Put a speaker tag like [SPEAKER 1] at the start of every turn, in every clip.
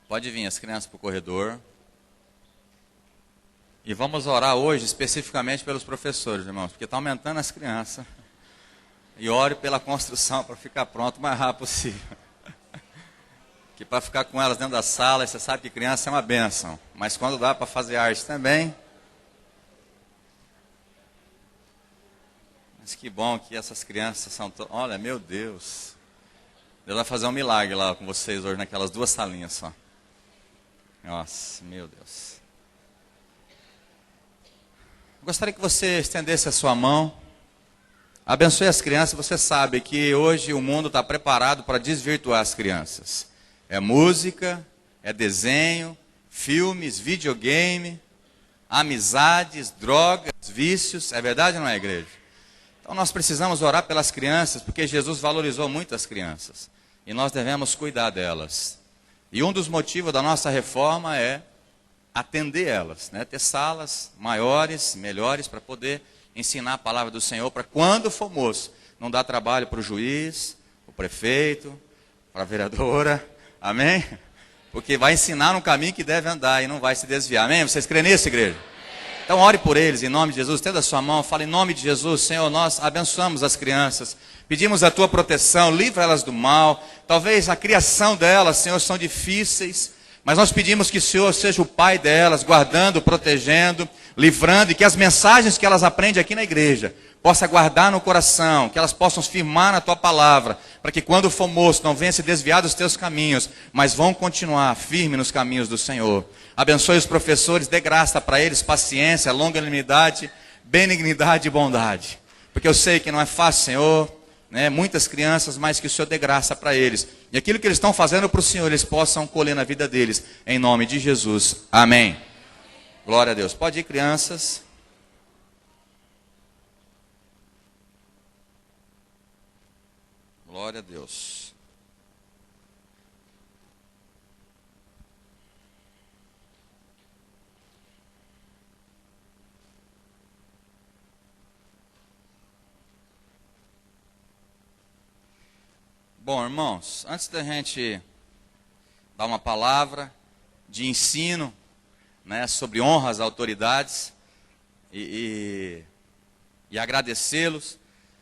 [SPEAKER 1] Pode vir as crianças para o corredor. E vamos orar hoje especificamente pelos professores, irmãos, porque está aumentando as crianças. E ore pela construção para ficar pronto o mais rápido possível. Que para ficar com elas dentro da sala, você sabe que criança é uma bênção. Mas quando dá para fazer arte também. Mas que bom que essas crianças são... Olha, meu Deus. Deus vai fazer um milagre lá com vocês hoje, naquelas duas salinhas só. Nossa, meu Deus. Gostaria que você estendesse a sua mão. Abençoe as crianças. Você sabe que hoje o mundo está preparado para desvirtuar as crianças. É música, é desenho, filmes, videogame, amizades, drogas, vícios. É verdade ou não é, igreja? Então nós precisamos orar pelas crianças, porque Jesus valorizou muito as crianças. E nós devemos cuidar delas. E um dos motivos da nossa reforma é atender elas, né? Ter salas maiores, melhores, para poder ensinar a palavra do Senhor, para quando for moço, não dar trabalho para o juiz, o prefeito, para a vereadora, amém? Porque vai ensinar no caminho que deve andar e não vai se desviar, amém? Vocês creem nisso, igreja? Então ore por eles, em nome de Jesus, estenda a sua mão, fala em nome de Jesus, Senhor, nós abençoamos as crianças, pedimos a tua proteção, livra elas do mal, talvez a criação delas, Senhor, são difíceis, mas nós pedimos que o Senhor seja o pai delas, guardando, protegendo, livrando, e que as mensagens que elas aprendem aqui na igreja, possa guardar no coração, que elas possam firmar na tua palavra, para que quando for moço não venha se desviar dos teus caminhos, mas vão continuar firme nos caminhos do Senhor. Abençoe os professores, dê graça para eles, paciência, longanimidade, benignidade e bondade. Porque eu sei que não é fácil, Senhor, né? Muitas crianças, mas que o Senhor dê graça para eles. E aquilo que eles estão fazendo para o Senhor, eles possam colher na vida deles, em nome de Jesus. Amém. Glória a Deus. Pode ir, crianças. Glória a Deus. Bom, irmãos, antes da gente dar uma palavra de ensino, né, sobre honra às autoridades e agradecê-los,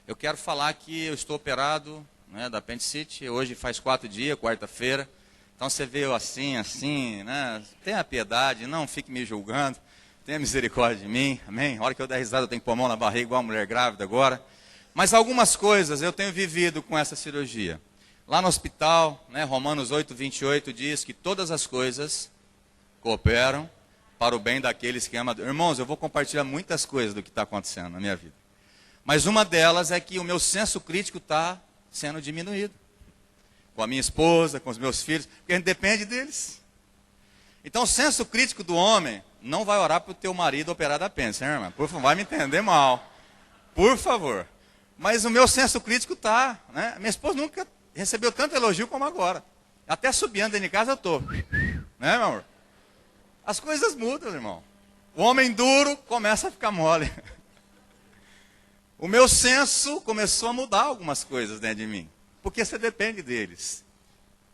[SPEAKER 1] eu quero falar que eu estou operado, né, da apendicite, hoje faz 4 dias, quarta-feira. Então você vê eu assim, né, tenha piedade, não fique me julgando, tenha misericórdia de mim, amém? A hora que eu der risada eu tenho que pôr a mão na barriga igual uma mulher grávida agora. Mas algumas coisas eu tenho vivido com essa cirurgia. Lá no hospital, né, Romanos 8:28 diz que todas as coisas cooperam para o bem daqueles que amam. Irmãos, eu vou compartilhar muitas coisas do que está acontecendo na minha vida. Mas uma delas é que o meu senso crítico está sendo diminuído. Com a minha esposa, com os meus filhos, porque a gente depende deles. Então o senso crítico do homem não vai orar para o teu marido operar da apêndice, hein, irmã? Por favor, vai me entender mal. Por favor. Mas o meu senso crítico está, né? Minha esposa nunca recebeu tanto elogio como agora. Até subindo dentro de casa eu estou. Né, meu amor? As coisas mudam, irmão. O homem duro começa a ficar mole. O meu senso começou a mudar algumas coisas dentro de mim. Porque você depende deles.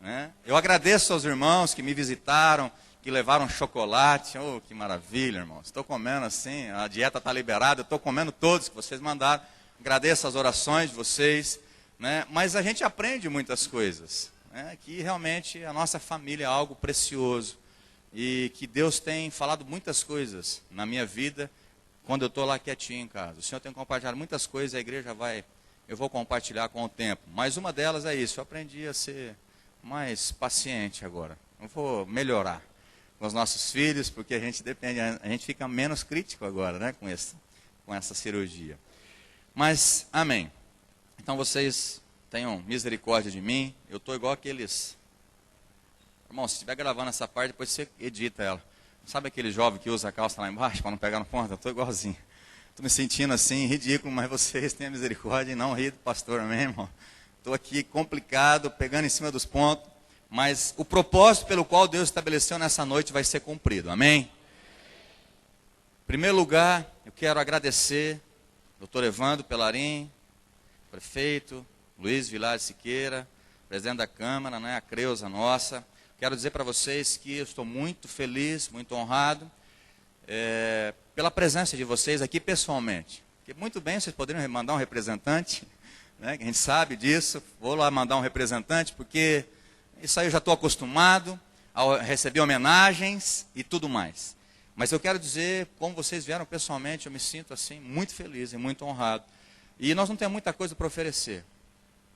[SPEAKER 1] Né? Eu agradeço aos irmãos que me visitaram, que levaram chocolate. Oh, que maravilha, irmãos. Estou comendo assim, a dieta está liberada, eu estou comendo todos que vocês mandaram. Agradeço as orações de vocês. Né? Mas a gente aprende muitas coisas. Né? Que realmente a nossa família é algo precioso. E que Deus tem falado muitas coisas na minha vida, quando eu estou lá quietinho em casa. O Senhor tem compartilhado muitas coisas, a igreja eu vou compartilhar com o tempo. Mas uma delas é isso, eu aprendi a ser mais paciente agora. Eu vou melhorar com os nossos filhos, porque a gente depende, a gente fica menos crítico agora, né, com essa cirurgia. Mas, amém. Então vocês tenham misericórdia de mim, eu estou igual aqueles... Irmão, se estiver gravando essa parte, depois você edita ela. Sabe aquele jovem que usa a calça lá embaixo para não pegar no ponto? Eu estou igualzinho. Estou me sentindo assim, ridículo, mas vocês tenham misericórdia e não rir do pastor, amém, irmão? Estou aqui complicado, pegando em cima dos pontos, mas o propósito pelo qual Deus estabeleceu nessa noite vai ser cumprido, amém? Em primeiro lugar, eu quero agradecer doutor Evandro Pelarim, prefeito, Luiz Vilar Siqueira, presidente da Câmara, né, a Creuza nossa. quero dizer para vocês que eu estou muito feliz, muito honrado pela presença de vocês aqui pessoalmente. Porque muito bem, vocês poderiam mandar um representante, né, que a gente sabe disso. Vou lá mandar um representante, porque isso aí eu já estou acostumado a receber homenagens e tudo mais. Mas eu quero dizer, como vocês vieram pessoalmente, eu me sinto assim muito feliz e muito honrado. E nós não temos muita coisa para oferecer.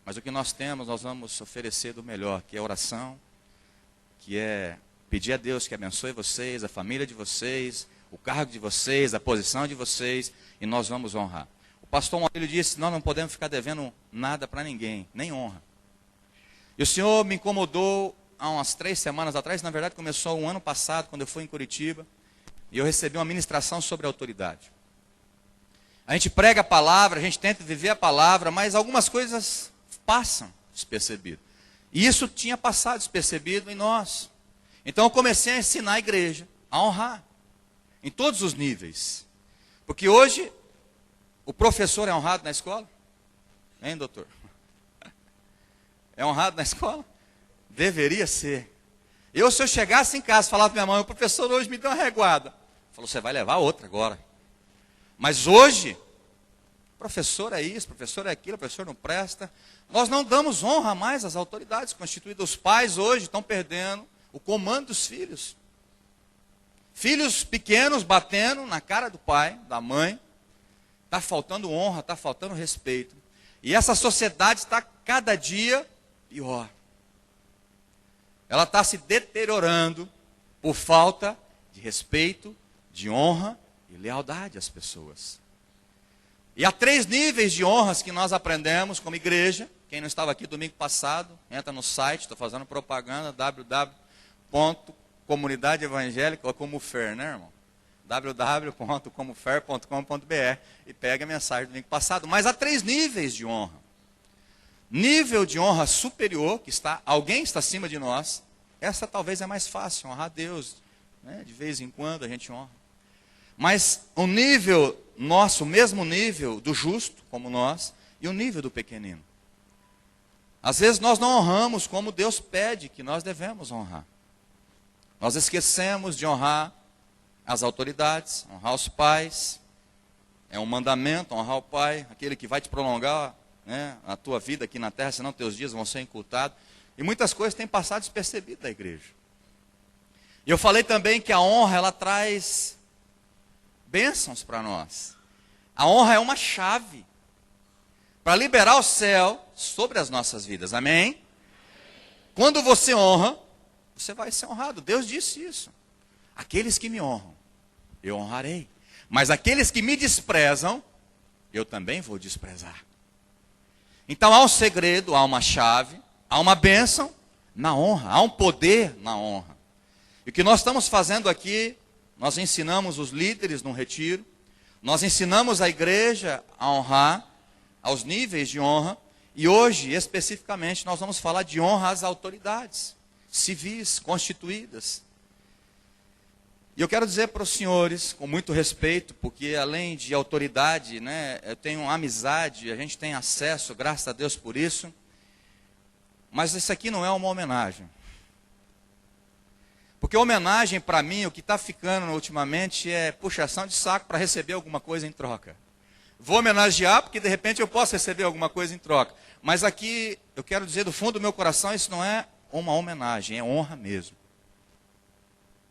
[SPEAKER 1] Mas o que nós temos, nós vamos oferecer do melhor, que é oração, que é pedir a Deus que abençoe vocês, a família de vocês, o cargo de vocês, a posição de vocês, e nós vamos honrar. O pastor Maurílio disse, nós não podemos ficar devendo nada para ninguém, nem honra. E o Senhor me incomodou há umas 3 semanas atrás, na verdade começou um ano passado, quando eu fui em Curitiba, e eu recebi uma ministração sobre autoridade. A gente prega a palavra, a gente tenta viver a palavra, mas algumas coisas passam despercebido. E isso tinha passado despercebido em nós. Então eu comecei a ensinar a igreja a honrar, em todos os níveis. Porque hoje, o professor é honrado na escola? Hein, doutor? É honrado na escola? Deveria ser. Se eu chegasse em casa e falasse para minha mãe, o professor hoje me deu uma reguada. Falou, você vai levar outra agora. Mas hoje, professor é isso, professor é aquilo, professor não presta. Nós não damos honra mais às autoridades constituídas. Os pais hoje estão perdendo o comando dos filhos. Filhos pequenos batendo na cara do pai, da mãe. Está faltando honra, está faltando respeito. E essa sociedade está cada dia pior. Ela está se deteriorando por falta de respeito, de honra e lealdade às pessoas. E há 3 níveis de honras que nós aprendemos como igreja. Quem não estava aqui domingo passado, entra no site, estou fazendo propaganda, www.comunidadeevangélica, ou Comufer, né, irmão? www.comufer.com.br e pega a mensagem do domingo passado. Mas há 3 níveis de honra. Nível de honra superior, que alguém está acima de nós. Essa talvez é mais fácil, honrar a Deus, né? De vez em quando a gente honra. Mas o nível nosso, o mesmo nível do justo, como nós, e o nível do pequenino. Às vezes nós não honramos como Deus pede que nós devemos honrar. Nós esquecemos de honrar as autoridades, honrar os pais. É um mandamento honrar o pai, aquele que vai te prolongar, né, a tua vida aqui na terra, senão teus dias vão ser encurtados. E muitas coisas têm passado despercebidas da igreja. E eu falei também que a honra, ela traz bênçãos para nós. A honra é uma chave para liberar o céu sobre as nossas vidas. Amém? Quando você honra, você vai ser honrado. Deus disse isso. Aqueles que me honram, eu honrarei. Mas aqueles que me desprezam, eu também vou desprezar. Então há um segredo, há uma chave, há uma bênção na honra, há um poder na honra. E o que nós estamos fazendo aqui, nós ensinamos os líderes num retiro, nós ensinamos a igreja a honrar, aos níveis de honra, e hoje, especificamente, nós vamos falar de honra às autoridades civis, constituídas. E eu quero dizer para os senhores, com muito respeito, porque além de autoridade, né, eu tenho amizade, a gente tem acesso, graças a Deus por isso, mas isso aqui não é uma homenagem. Porque homenagem para mim, o que está ficando ultimamente é puxação de saco para receber alguma coisa em troca. Vou homenagear porque de repente eu posso receber alguma coisa em troca. Mas aqui, eu quero dizer do fundo do meu coração, isso não é uma homenagem, é honra mesmo.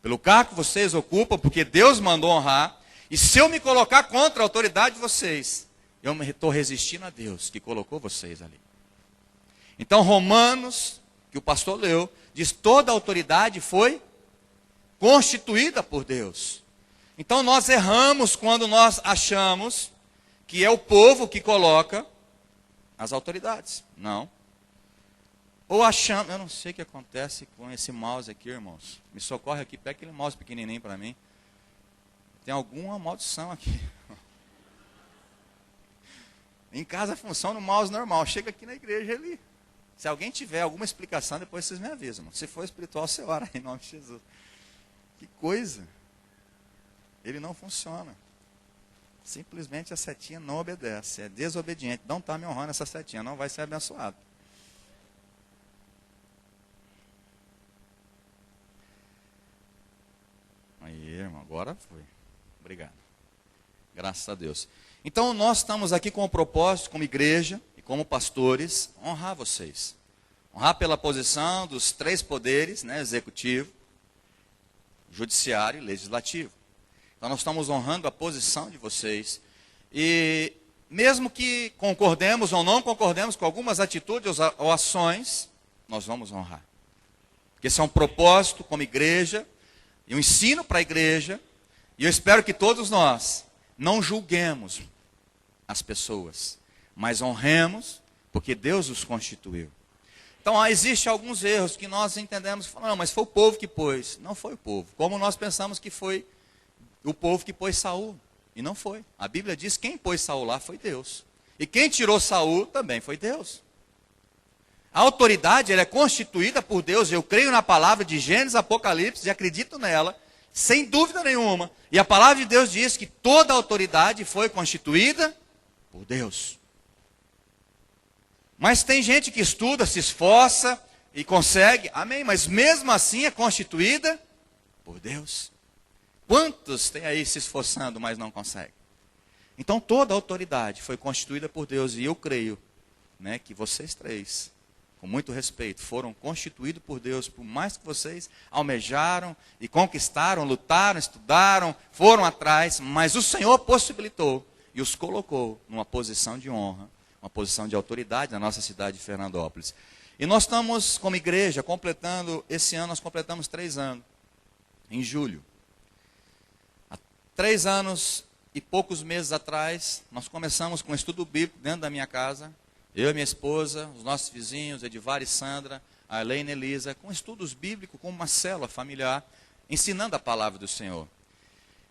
[SPEAKER 1] Pelo cargo que vocês ocupam, porque Deus mandou honrar, e se eu me colocar contra a autoridade de vocês, eu estou resistindo a Deus que colocou vocês ali. Então Romanos, que o pastor leu, diz toda a autoridade foi constituída por Deus. Então nós erramos quando nós achamos que é o povo que coloca as autoridades. Não. Ou achamos, eu não sei o que acontece com esse mouse aqui, irmãos. Me socorre aqui, pega aquele mouse pequenininho para mim. Tem alguma maldição aqui. Em casa funciona o mouse normal. Chega aqui na igreja ali. Se alguém tiver alguma explicação, depois vocês me avisam. Se for espiritual, você ora em nome de Jesus. Que coisa. Ele não funciona. Simplesmente a setinha não obedece. É desobediente. Não está me honrando essa setinha. Não vai ser abençoado. irmão. Agora foi. Obrigado. Graças a Deus. Então, nós estamos aqui com o propósito, como igreja e como pastores, honrar vocês. Honrar pela posição dos 3 poderes, né, executivo, judiciário e legislativo. Então, nós estamos honrando a posição de vocês. E mesmo que concordemos ou não concordemos com algumas atitudes ou ações, nós vamos honrar. Porque esse é um propósito como igreja, e um ensino para a igreja, e eu espero que todos nós não julguemos as pessoas, mas honremos, porque Deus os constituiu. Então, existem alguns erros que nós entendemos, não, mas foi o povo que pôs. Não foi o povo, como nós pensamos que foi o povo que pôs Saul, e não foi. A Bíblia diz que quem pôs Saul lá foi Deus, e quem tirou Saul também foi Deus. A autoridade ela é constituída por Deus, eu creio na palavra de Gênesis, Apocalipse, e acredito nela, sem dúvida nenhuma. E a palavra de Deus diz que toda a autoridade foi constituída por Deus. Mas tem gente que estuda, se esforça e consegue, amém, mas mesmo assim é constituída por Deus. Quantos tem aí se esforçando, mas não conseguem? Então toda a autoridade foi constituída por Deus, e eu creio, né, que vocês 3, com muito respeito, foram constituídos por Deus, por mais que vocês almejaram e conquistaram, lutaram, estudaram, foram atrás, mas o Senhor possibilitou e os colocou numa posição de honra, uma posição de autoridade na nossa cidade de Fernandópolis. E nós estamos, como igreja, completando, esse ano nós completamos 3 anos, em julho. Há 3 anos e poucos meses atrás, nós começamos com um estudo bíblico dentro da minha casa, eu e minha esposa, os nossos vizinhos, Edivar e Sandra, a Elaine e Elisa, com estudos bíblicos, com uma célula familiar, ensinando a palavra do Senhor.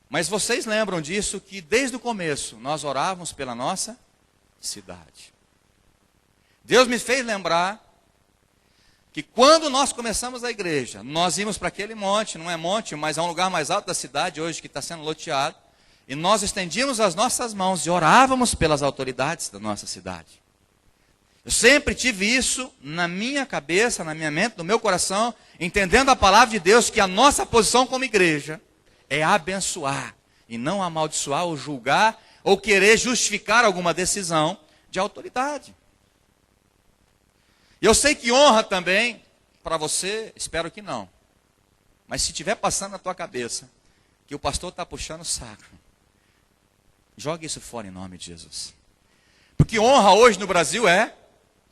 [SPEAKER 1] Mas vocês lembram disso, que desde o começo, nós orávamos pela nossa cidade. Deus me fez lembrar que quando nós começamos a igreja, nós íamos para aquele monte, não é monte, mas é um lugar mais alto da cidade hoje, que está sendo loteado, e nós estendíamos as nossas mãos e orávamos pelas autoridades da nossa cidade. Eu sempre tive isso na minha cabeça, na minha mente, no meu coração, entendendo a palavra de Deus, que a nossa posição como igreja é abençoar, e não amaldiçoar ou julgar, ou querer justificar alguma decisão de autoridade. E eu sei que honra também, para você, espero que não. Mas se estiver passando na tua cabeça, que o pastor está puxando o saco, jogue isso fora em nome de Jesus. Porque honra hoje no Brasil é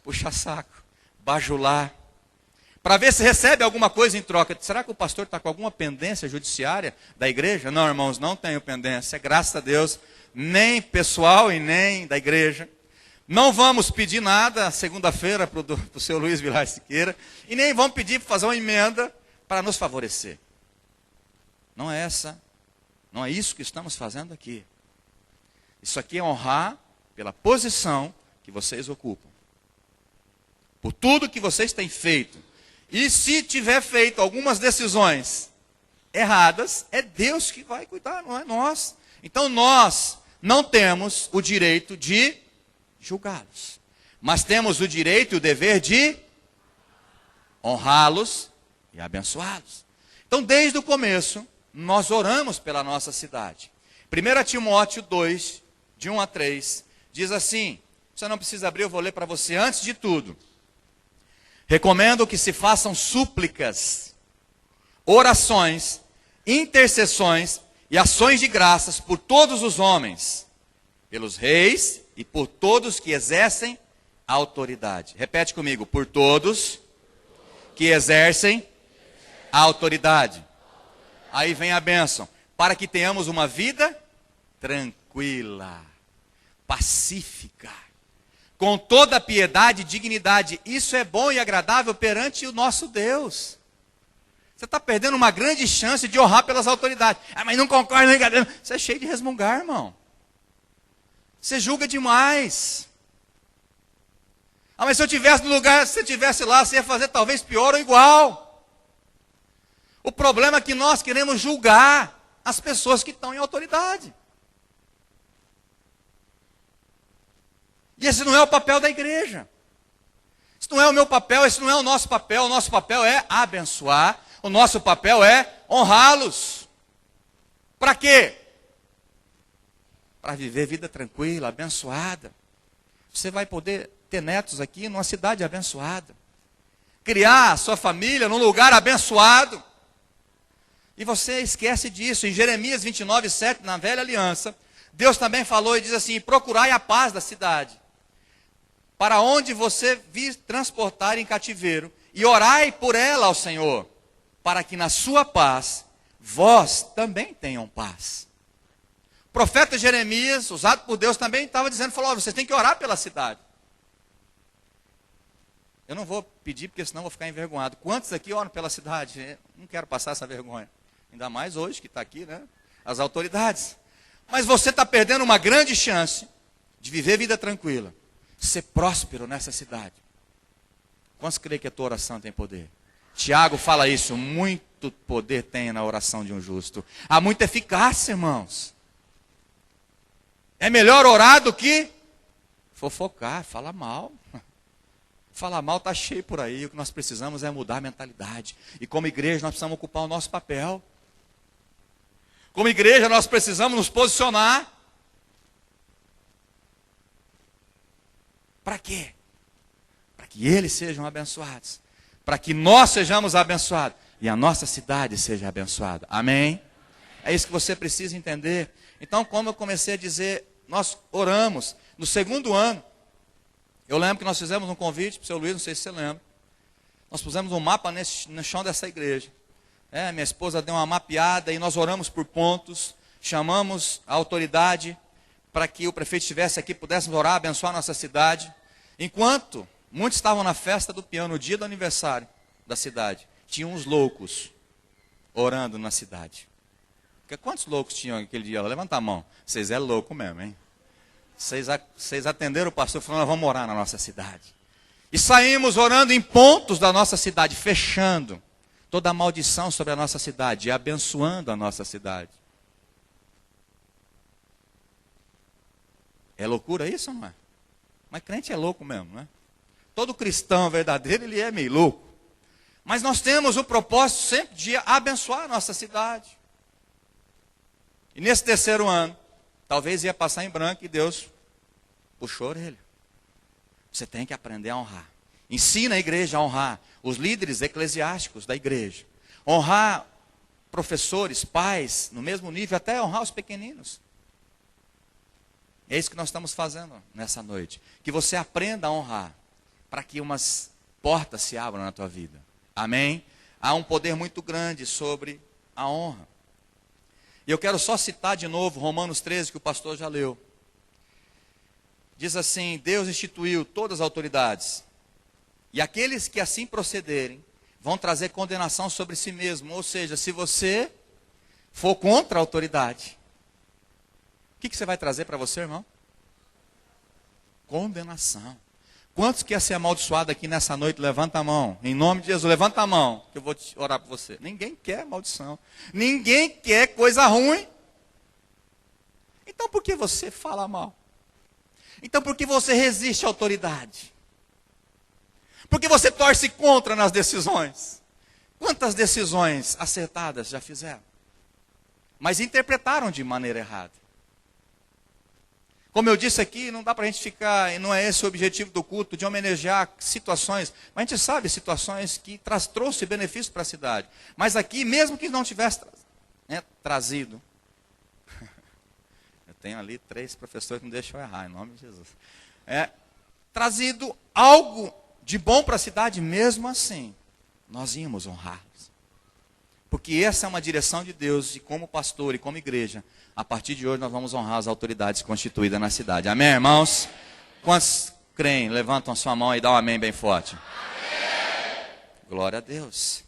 [SPEAKER 1] puxar saco, bajular, para ver se recebe alguma coisa em troca. Será que o pastor está com alguma pendência judiciária da igreja? Não, irmãos, não tenho pendência, graças a Deus, nem pessoal e nem da igreja. Não vamos pedir nada segunda-feira para o seu Luiz Vilar Siqueira, e nem vamos pedir para fazer uma emenda para nos favorecer. Não é isso que estamos fazendo aqui. Isso aqui é honrar pela posição que vocês ocupam, por tudo que vocês têm feito. E se tiver feito algumas decisões erradas, é Deus que vai cuidar, não é nós. Então nós não temos o direito de julgá-los, mas temos o direito e o dever de honrá-los e abençoá-los. Então desde o começo, nós oramos pela nossa cidade. 1 Timóteo 2, de 1 a 3, diz assim, você não precisa abrir, eu vou ler para você. Antes de tudo, recomendo que se façam súplicas, orações, intercessões e ações de graças por todos os homens, pelos reis e por todos que exercem a autoridade. Repete comigo, por todos que exercem a autoridade. Aí vem a bênção, para que tenhamos uma vida tranquila, pacífica, com toda a piedade e dignidade. Isso é bom e agradável perante o nosso Deus. Você está perdendo uma grande chance de honrar pelas autoridades. Ah, mas não concordo, não engano. Você é cheio de resmungar, irmão. Você julga demais. Ah, mas se eu estivesse no lugar, se você estivesse lá, você ia fazer talvez pior ou igual. O problema é que nós queremos julgar as pessoas que estão em autoridade. E esse não é o papel da igreja. Esse não é o meu papel, esse não é o nosso papel. O nosso papel é abençoar, o nosso papel é honrá-los. Para quê? Para viver vida tranquila, abençoada. Você vai poder ter netos aqui numa cidade abençoada. Criar a sua família num lugar abençoado. E você esquece disso. Em Jeremias 29:7, na velha aliança, Deus também falou e diz assim: procurai a paz da cidade, para onde você vir transportar em cativeiro, e orai por ela ao Senhor, para que na sua paz, vós também tenham paz. O profeta Jeremias, usado por Deus, também estava dizendo, falou, vocês têm que orar pela cidade. Eu não vou pedir, porque senão eu vou ficar envergonhado. Quantos aqui oram pela cidade? Eu não quero passar essa vergonha. Ainda mais hoje que está aqui, né? As autoridades. Mas você está perdendo uma grande chance de viver vida tranquila, ser próspero nessa cidade. Quantos creem que a tua oração tem poder? Tiago fala isso, muito poder tem na oração de um justo. Há muita eficácia, irmãos. É melhor orar do que fofocar, falar mal. Falar mal está cheio por aí. O que nós precisamos é mudar a mentalidade. E como igreja nós precisamos ocupar o nosso papel. Como igreja nós precisamos nos posicionar. Para quê? Para que eles sejam abençoados. Para que nós sejamos abençoados. E a nossa cidade seja abençoada. Amém? É isso que você precisa entender. Então, como eu comecei a dizer, nós oramos. No segundo ano, eu lembro que nós fizemos um convite para o seu Luiz, não sei se você lembra. Nós pusemos um mapa no chão dessa igreja. Minha esposa deu uma mapeada e nós oramos por pontos. Chamamos a autoridade para que o prefeito estivesse aqui, pudéssemos orar, abençoar a nossa cidade. Enquanto muitos estavam na festa do peão, no dia do aniversário da cidade, tinham uns loucos orando na cidade. Porque quantos loucos tinham aquele dia? Levanta a mão. Vocês é louco mesmo, hein? Vocês atenderam o pastor falando, nós vamos orar na nossa cidade. E saímos orando em pontos da nossa cidade, fechando toda a maldição sobre a nossa cidade e abençoando a nossa cidade. É loucura isso ou não é? Mas crente é louco mesmo, né? Todo cristão verdadeiro, ele é meio louco. Mas nós temos o propósito sempre de abençoar a nossa cidade. E nesse terceiro ano, talvez ia passar em branco e Deus puxou a orelha. Você tem que aprender a honrar. Ensina a igreja a honrar os líderes eclesiásticos da igreja. Honrar professores, pais, no mesmo nível, até honrar os pequeninos. É isso que nós estamos fazendo nessa noite. Que você aprenda a honrar, para que umas portas se abram na tua vida. Amém? Há um poder muito grande sobre a honra. E eu quero só citar de novo Romanos 13, que o pastor já leu. Diz assim, Deus instituiu todas as autoridades, e aqueles que assim procederem, vão trazer condenação sobre si mesmo. Ou seja, se você for contra a autoridade, o que você vai trazer para você, irmão? Condenação. Quantos quer ser amaldiçoado aqui nessa noite? Levanta a mão. Em nome de Jesus, levanta a mão, que eu vou orar por você. Ninguém quer maldição. Ninguém quer coisa ruim. Então por que você fala mal? Então por que você resiste à autoridade? Por que você torce contra nas decisões? Quantas decisões acertadas já fizeram? Mas interpretaram de maneira errada. Como eu disse aqui, não dá para a gente ficar, e não é esse o objetivo do culto, de homenagear situações, mas a gente sabe situações que trouxe benefício para a cidade. Mas aqui, mesmo que não tivesse trazido, eu tenho ali 3 professores que não deixam eu errar, em nome de Jesus. Trazido algo de bom para a cidade, mesmo assim, nós íamos honrá-los. Porque essa é uma direção de Deus, e como pastor e como igreja, a partir de hoje nós vamos honrar as autoridades constituídas na cidade. Amém, irmãos? Quantos creem? Levantam a sua mão e dão um amém bem forte. Amém. Glória a Deus.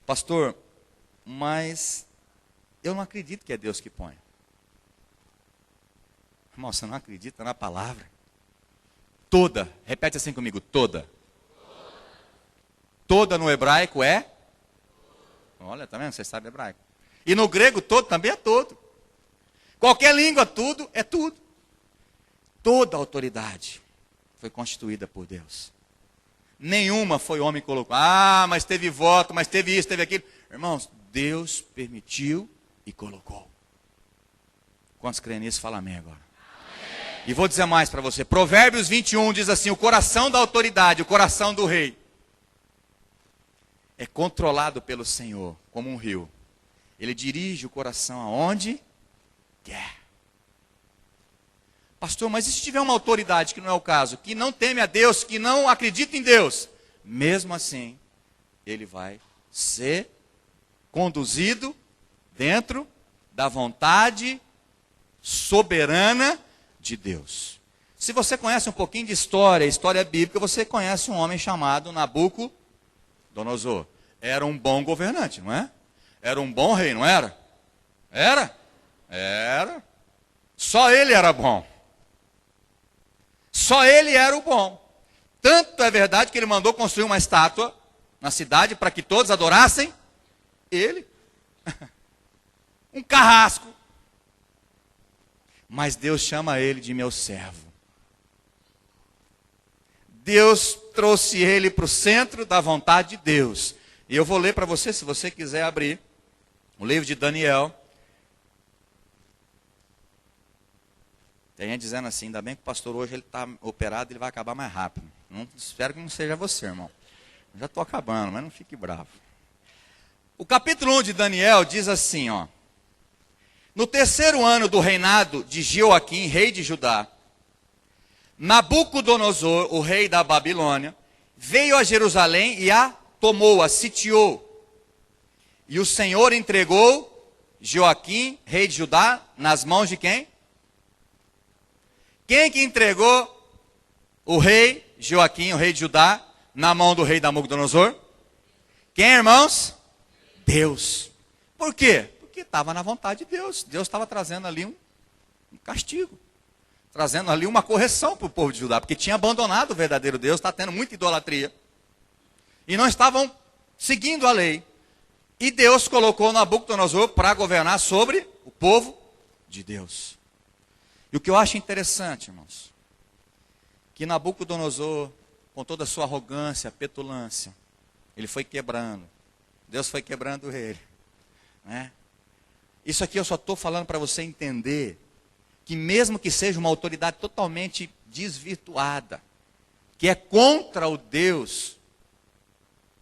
[SPEAKER 1] Pastor, mas eu não acredito que é Deus que põe. Irmão, você não acredita na palavra? Toda, repete assim comigo, toda. Toda no hebraico é? Olha, tá vendo? Você sabe hebraico. E no grego todo também é todo. Qualquer língua, tudo é tudo. Toda autoridade foi constituída por Deus. Nenhuma foi homem que colocou. Mas teve voto, mas teve isso, teve aquilo. Irmãos, Deus permitiu e colocou. Quantos creem nisso, fala amém agora. E vou dizer mais para você. Provérbios 21 diz assim: o coração da autoridade, o coração do rei, é controlado pelo Senhor, como um rio. Ele dirige o coração aonde quer. Pastor, mas e se tiver uma autoridade, que não é o caso, que não teme a Deus, que não acredita em Deus? Mesmo assim, ele vai ser conduzido dentro da vontade soberana de Deus. Se você conhece um pouquinho de história bíblica, você conhece um homem chamado Nabucodonosor. Era um bom governante, não é? Era um bom rei, não era? Era? Era. Só ele era bom. Só ele era o bom. Tanto é verdade que ele mandou construir uma estátua na cidade para que todos adorassem ele. Um carrasco. Mas Deus chama ele de meu servo. Deus trouxe ele para o centro da vontade de Deus. E eu vou ler para você, se você quiser abrir, o livro de Daniel. Tem gente dizendo assim: ainda bem que o pastor hoje ele está operado, ele vai acabar mais rápido. Espero que não seja você, irmão. Eu já estou acabando, mas não fique bravo. O capítulo 1 de Daniel diz assim, ó: no terceiro ano do reinado de Joaquim, rei de Judá, Nabucodonosor, o rei da Babilônia, veio a Jerusalém e a tomou, a sitiou. E o Senhor entregou Joaquim, rei de Judá, nas mãos de quem? Quem que entregou o rei Joaquim, o rei de Judá, na mão do rei Nabucodonosor? Quem, irmãos? Deus. Por quê? Porque estava na vontade de Deus. Deus estava trazendo ali um castigo. Trazendo ali uma correção para o povo de Judá. Porque tinha abandonado o verdadeiro Deus, está tendo muita idolatria. E não estavam seguindo a lei. E Deus colocou Nabucodonosor para governar sobre o povo de Deus. E o que eu acho interessante, irmãos, que Nabucodonosor, com toda a sua arrogância, petulância, ele foi quebrando. Deus foi quebrando ele. Né? Isso aqui eu só estou falando para você entender que mesmo que seja uma autoridade totalmente desvirtuada, que é contra o Deus,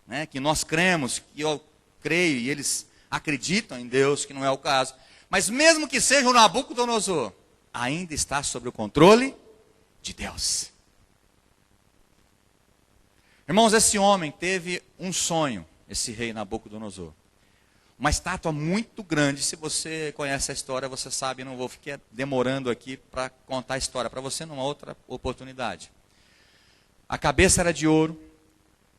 [SPEAKER 1] né, que nós cremos, que eu creio e eles acreditam em Deus, que não é o caso, mas mesmo que seja o Nabucodonosor, ainda está sob o controle de Deus. Irmãos, esse homem teve um sonho, esse rei Nabucodonosor. Uma estátua muito grande. Se você conhece a história, você sabe, não vou ficar demorando aqui para contar a história para você numa outra oportunidade. A cabeça era de ouro,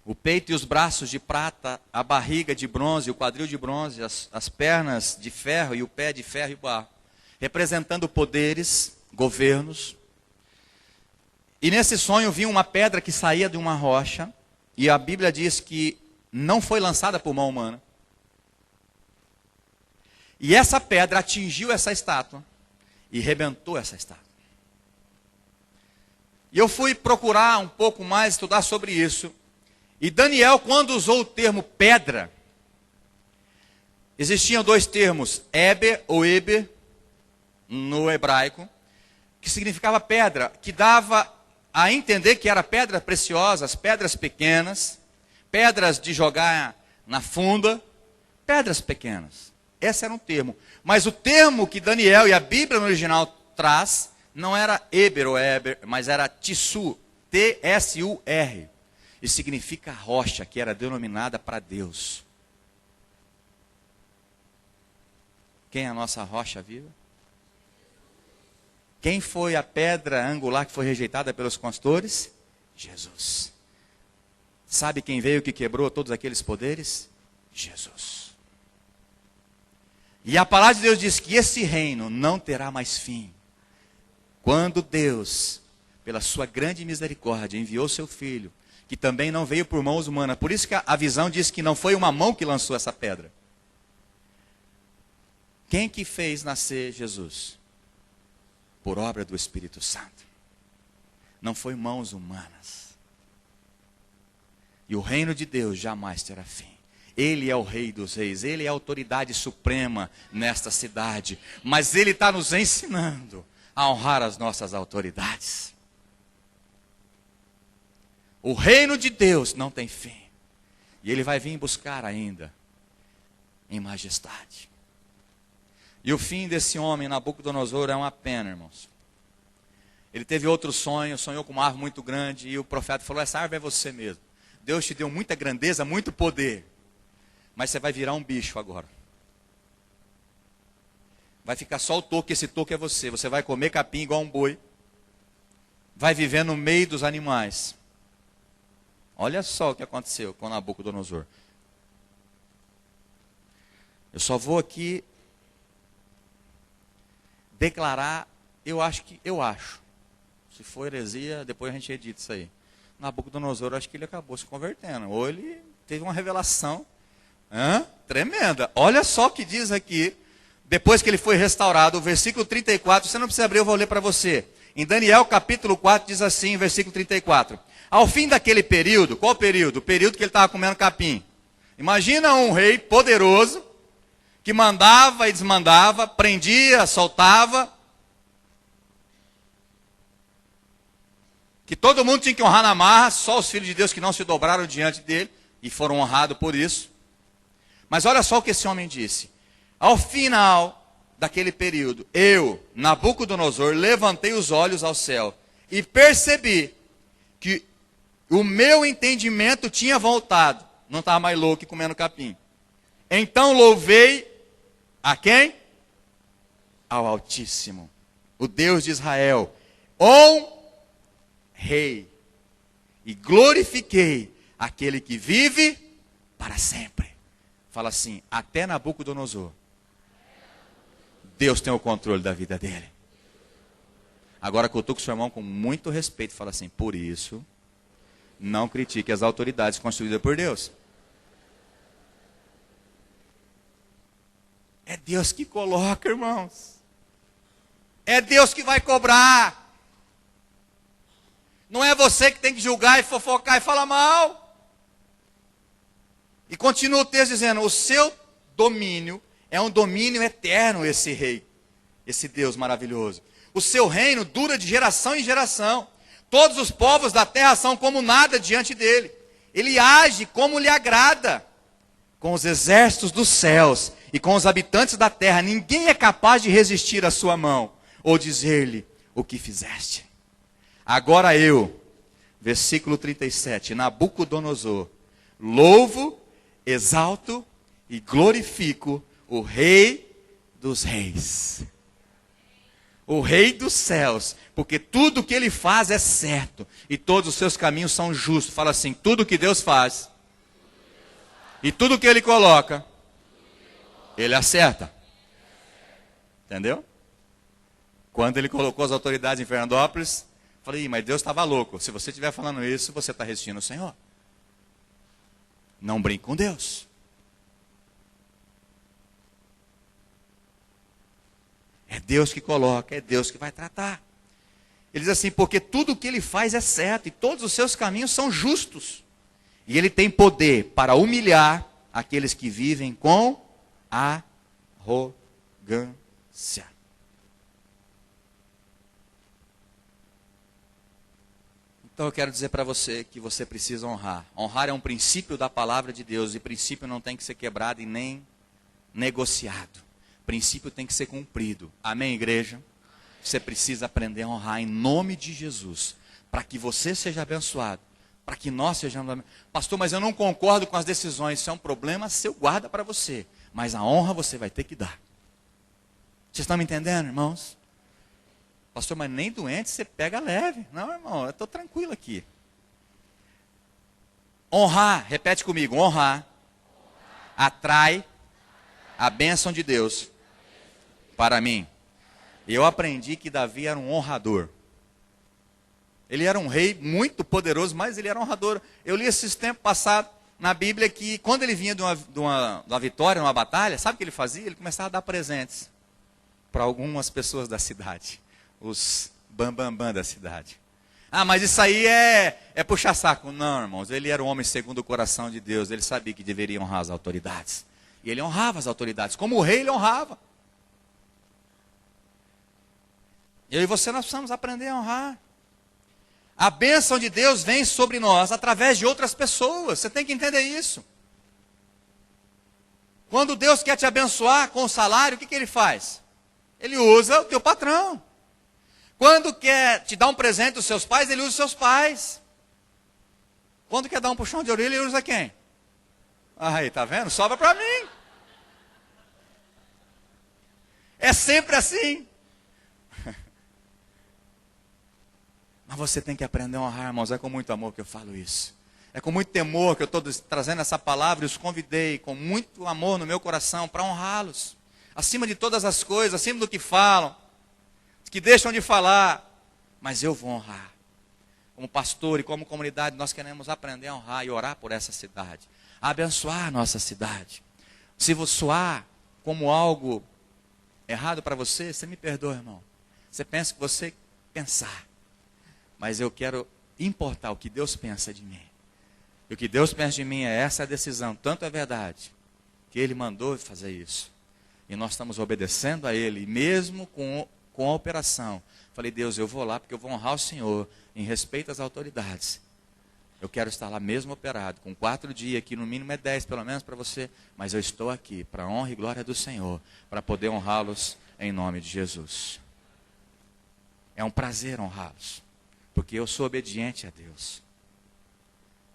[SPEAKER 1] o peito e os braços de prata, a barriga de bronze, o quadril de bronze, as pernas de ferro e o pé de ferro e barro, representando poderes, governos. E nesse sonho vinha uma pedra que saía de uma rocha, e a Bíblia diz que não foi lançada por mão humana. E essa pedra atingiu essa estátua e rebentou essa estátua. E eu fui procurar um pouco mais, estudar sobre isso. E Daniel, quando usou o termo pedra, existiam dois termos, Eber ou Eber, no hebraico, que significava pedra, que dava a entender que era pedra preciosa, pedras pequenas, pedras de jogar na funda, pedras pequenas. Esse era um termo. Mas o termo que Daniel e a Bíblia no original traz, não era Eber ou Eber, mas era Tissur, T-S-U-R. E significa rocha, que era denominada para Deus. Quem é a nossa rocha viva? Quem foi a pedra angular que foi rejeitada pelos construtores? Jesus. Sabe quem veio que quebrou todos aqueles poderes? Jesus. E a palavra de Deus diz que esse reino não terá mais fim. Quando Deus, pela sua grande misericórdia, enviou seu Filho, que também não veio por mãos humanas. Por isso que a visão diz que não foi uma mão que lançou essa pedra. Quem que fez nascer Jesus? Por obra do Espírito Santo. Não foi mãos humanas. E o reino de Deus jamais terá fim. Ele é o Rei dos Reis, Ele é a autoridade suprema nesta cidade. Mas Ele está nos ensinando a honrar as nossas autoridades. O reino de Deus não tem fim. E Ele vai vir buscar ainda em majestade. E o fim desse homem, Nabucodonosor, é uma pena, irmãos. Ele teve outro sonho, sonhou com uma árvore muito grande, e o profeta falou, essa árvore é você mesmo. Deus te deu muita grandeza, muito poder, mas você vai virar um bicho agora. Vai ficar só o toco, esse toco é você. Você vai comer capim igual um boi, vai viver no meio dos animais. Olha só o que aconteceu com Nabucodonosor. Eu só vou aqui declarar, eu acho. Se for heresia, depois a gente edita isso aí. Nabucodonosor, acho que ele acabou se convertendo. Ou ele teve uma revelação tremenda. Olha só o que diz aqui, depois que ele foi restaurado, o versículo 34, você não precisa abrir, eu vou ler para você. Em Daniel capítulo 4 diz assim, versículo 34. Ao fim daquele período, qual período? O período que ele estava comendo capim. Imagina um rei poderoso, que mandava e desmandava, prendia, soltava, que todo mundo tinha que honrar na marra, só os filhos de Deus que não se dobraram diante dele, e foram honrados por isso. Mas olha só o que esse homem disse. Ao final daquele período, eu, Nabucodonosor, levantei os olhos ao céu, e percebi que o meu entendimento tinha voltado. Não estava mais louco e comendo capim. Então louvei a quem? Ao Altíssimo, o Deus de Israel, Rei, e glorifiquei aquele que vive para sempre. Fala assim, até Nabucodonosor, Deus tem o controle da vida dele. Agora cutuca o seu irmão com muito respeito, fala assim, por isso, não critique as autoridades construídas por Deus. É Deus que coloca, irmãos. É Deus que vai cobrar. Não é você que tem que julgar e fofocar e falar mal. E continua o texto dizendo, o seu domínio é um domínio eterno, esse rei, esse Deus maravilhoso. O seu reino dura de geração em geração. Todos os povos da terra são como nada diante dele. Ele age como lhe agrada. Com os exércitos dos céus e com os habitantes da terra, ninguém é capaz de resistir à sua mão, ou dizer-lhe o que fizeste. Agora eu, versículo 37, Nabucodonosor, louvo, exalto e glorifico o Rei dos Reis. O Rei dos céus, porque tudo que ele faz é certo, e todos os seus caminhos são justos. Fala assim, tudo que Deus faz, e tudo que ele coloca, ele acerta. Entendeu? Quando ele colocou as autoridades em Fernandópolis, falei, mas Deus estava louco. Se você estiver falando isso, você está resistindo ao Senhor. Não brinque com Deus. É Deus que coloca, é Deus que vai tratar. Ele diz assim, porque tudo o que ele faz é certo, e todos os seus caminhos são justos. E ele tem poder para humilhar aqueles que vivem com arrogância. Então eu quero dizer para você que você precisa honrar. Honrar é um princípio da palavra de Deus, e princípio não tem que ser quebrado e nem negociado. Princípio tem que ser cumprido. Amém, igreja? Você precisa aprender a honrar em nome de Jesus, para que você seja abençoado, para que nós sejamos abençoados. Pastor, mas eu não concordo com as decisões. Isso é um problema seu, guarda para você. Mas a honra você vai ter que dar. Vocês estão me entendendo, irmãos? Pastor, mas nem doente você pega leve. Não, irmão, eu estou tranquilo aqui. Honrar, repete comigo, honrar atrai a bênção de Deus para mim. Eu aprendi que Davi era um honrador. Ele era um rei muito poderoso, mas ele era honrador. Eu li esses tempos passados na Bíblia que quando ele vinha de uma vitória, numa batalha, sabe o que ele fazia? Ele começava a dar presentes para algumas pessoas da cidade. Os bambambam da cidade. Ah, mas isso aí é puxar saco. Não, irmãos, ele era um homem segundo o coração de Deus. Ele sabia que deveria honrar as autoridades. E ele honrava as autoridades. Como o rei, ele honrava. Eu e você, nós precisamos aprender a honrar. A bênção de Deus vem sobre nós através de outras pessoas. Você tem que entender isso. Quando Deus quer te abençoar com o salário, o que ele faz? Ele usa o teu patrão. Quando quer te dar um presente dos seus pais, ele usa os seus pais. Quando quer dar um puxão de orelha, ele usa quem? Aí, tá vendo? Sobra para mim. É sempre assim. Mas você tem que aprender a honrar, irmãos. É com muito amor que eu falo isso. É com muito temor que eu estou trazendo essa palavra e os convidei com muito amor no meu coração para honrá-los. Acima de todas as coisas, acima do que falam, que deixam de falar. Mas eu vou honrar. Como pastor e como comunidade, nós queremos aprender a honrar e orar por essa cidade. A abençoar a nossa cidade. Se vos soar como algo errado para você, você me perdoa, irmão. Você pensa que você pensar. Mas eu quero importar o que Deus pensa de mim. E o que Deus pensa de mim é essa a decisão. Tanto é verdade que Ele mandou fazer isso. E nós estamos obedecendo a Ele. E mesmo com a operação, falei, Deus, eu vou lá porque eu vou honrar o Senhor em respeito às autoridades. Eu quero estar lá mesmo operado, com 4 dias, que no mínimo é 10 pelo menos para você. Mas eu estou aqui para a honra e glória do Senhor, para poder honrá-los em nome de Jesus. É um prazer honrá-los. Porque eu sou obediente a Deus.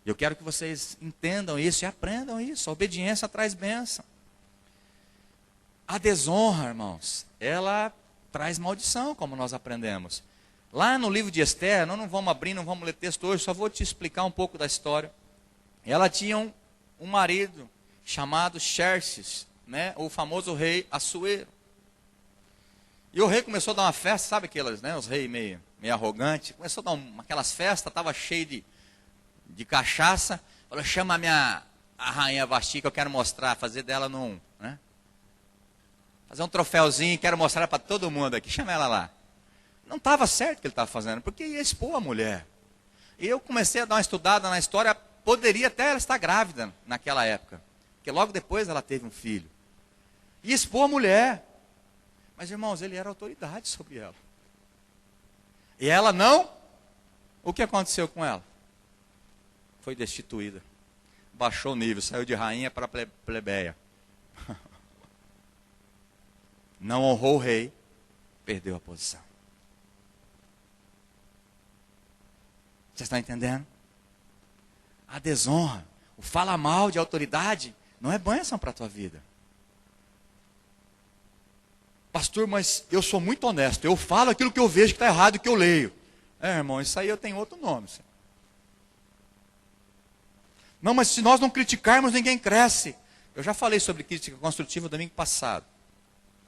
[SPEAKER 1] Eu quero que vocês entendam isso e aprendam isso. A obediência traz bênção. A desonra, irmãos, ela traz maldição, como nós aprendemos. Lá no livro de Esther, nós não vamos abrir, não vamos ler texto hoje, só vou te explicar um pouco da história. Ela tinha um marido chamado Xerxes, né, o famoso rei Assuero. E o rei começou a dar uma festa, sabe aquelas, né, os reis meio arrogantes, começou a dar aquelas festas, estava cheio de cachaça, falou, chama a rainha Vasti que eu quero mostrar, fazer dela né? Fazer um troféuzinho, quero mostrar para todo mundo aqui, chama ela lá. Não estava certo o que ele estava fazendo, porque ia expor a mulher. E eu comecei a dar uma estudada na história, poderia até ela estar grávida naquela época, porque logo depois ela teve um filho. E expor a mulher. Mas irmãos, ele era autoridade sobre ela. E ela não, o que aconteceu com ela? Foi destituída. Baixou o nível, saiu de rainha para plebeia. Não honrou o rei, perdeu a posição. Vocês estão entendendo? A desonra, o fala mal de autoridade, não é bênção para a tua vida. Pastor, mas eu sou muito honesto, eu falo aquilo que eu vejo que está errado, que eu leio. Irmão, isso aí eu tenho outro nome. Senhor. Não, mas se nós não criticarmos, ninguém cresce. Eu já falei sobre crítica construtiva domingo passado.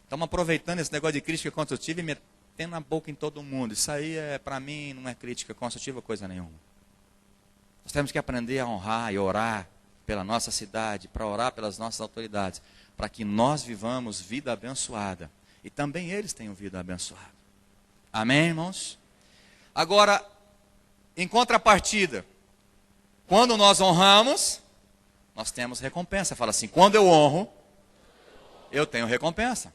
[SPEAKER 1] Estamos aproveitando esse negócio de crítica construtiva e metendo a boca em todo mundo. Isso aí, para mim, não é crítica construtiva coisa nenhuma. Nós temos que aprender a honrar e orar pela nossa cidade, para orar pelas nossas autoridades, para que nós vivamos vida abençoada. E também eles tenham vida abençoada. Amém, irmãos? Agora, em contrapartida, quando nós honramos, nós temos recompensa. Fala assim, quando eu honro, eu tenho recompensa.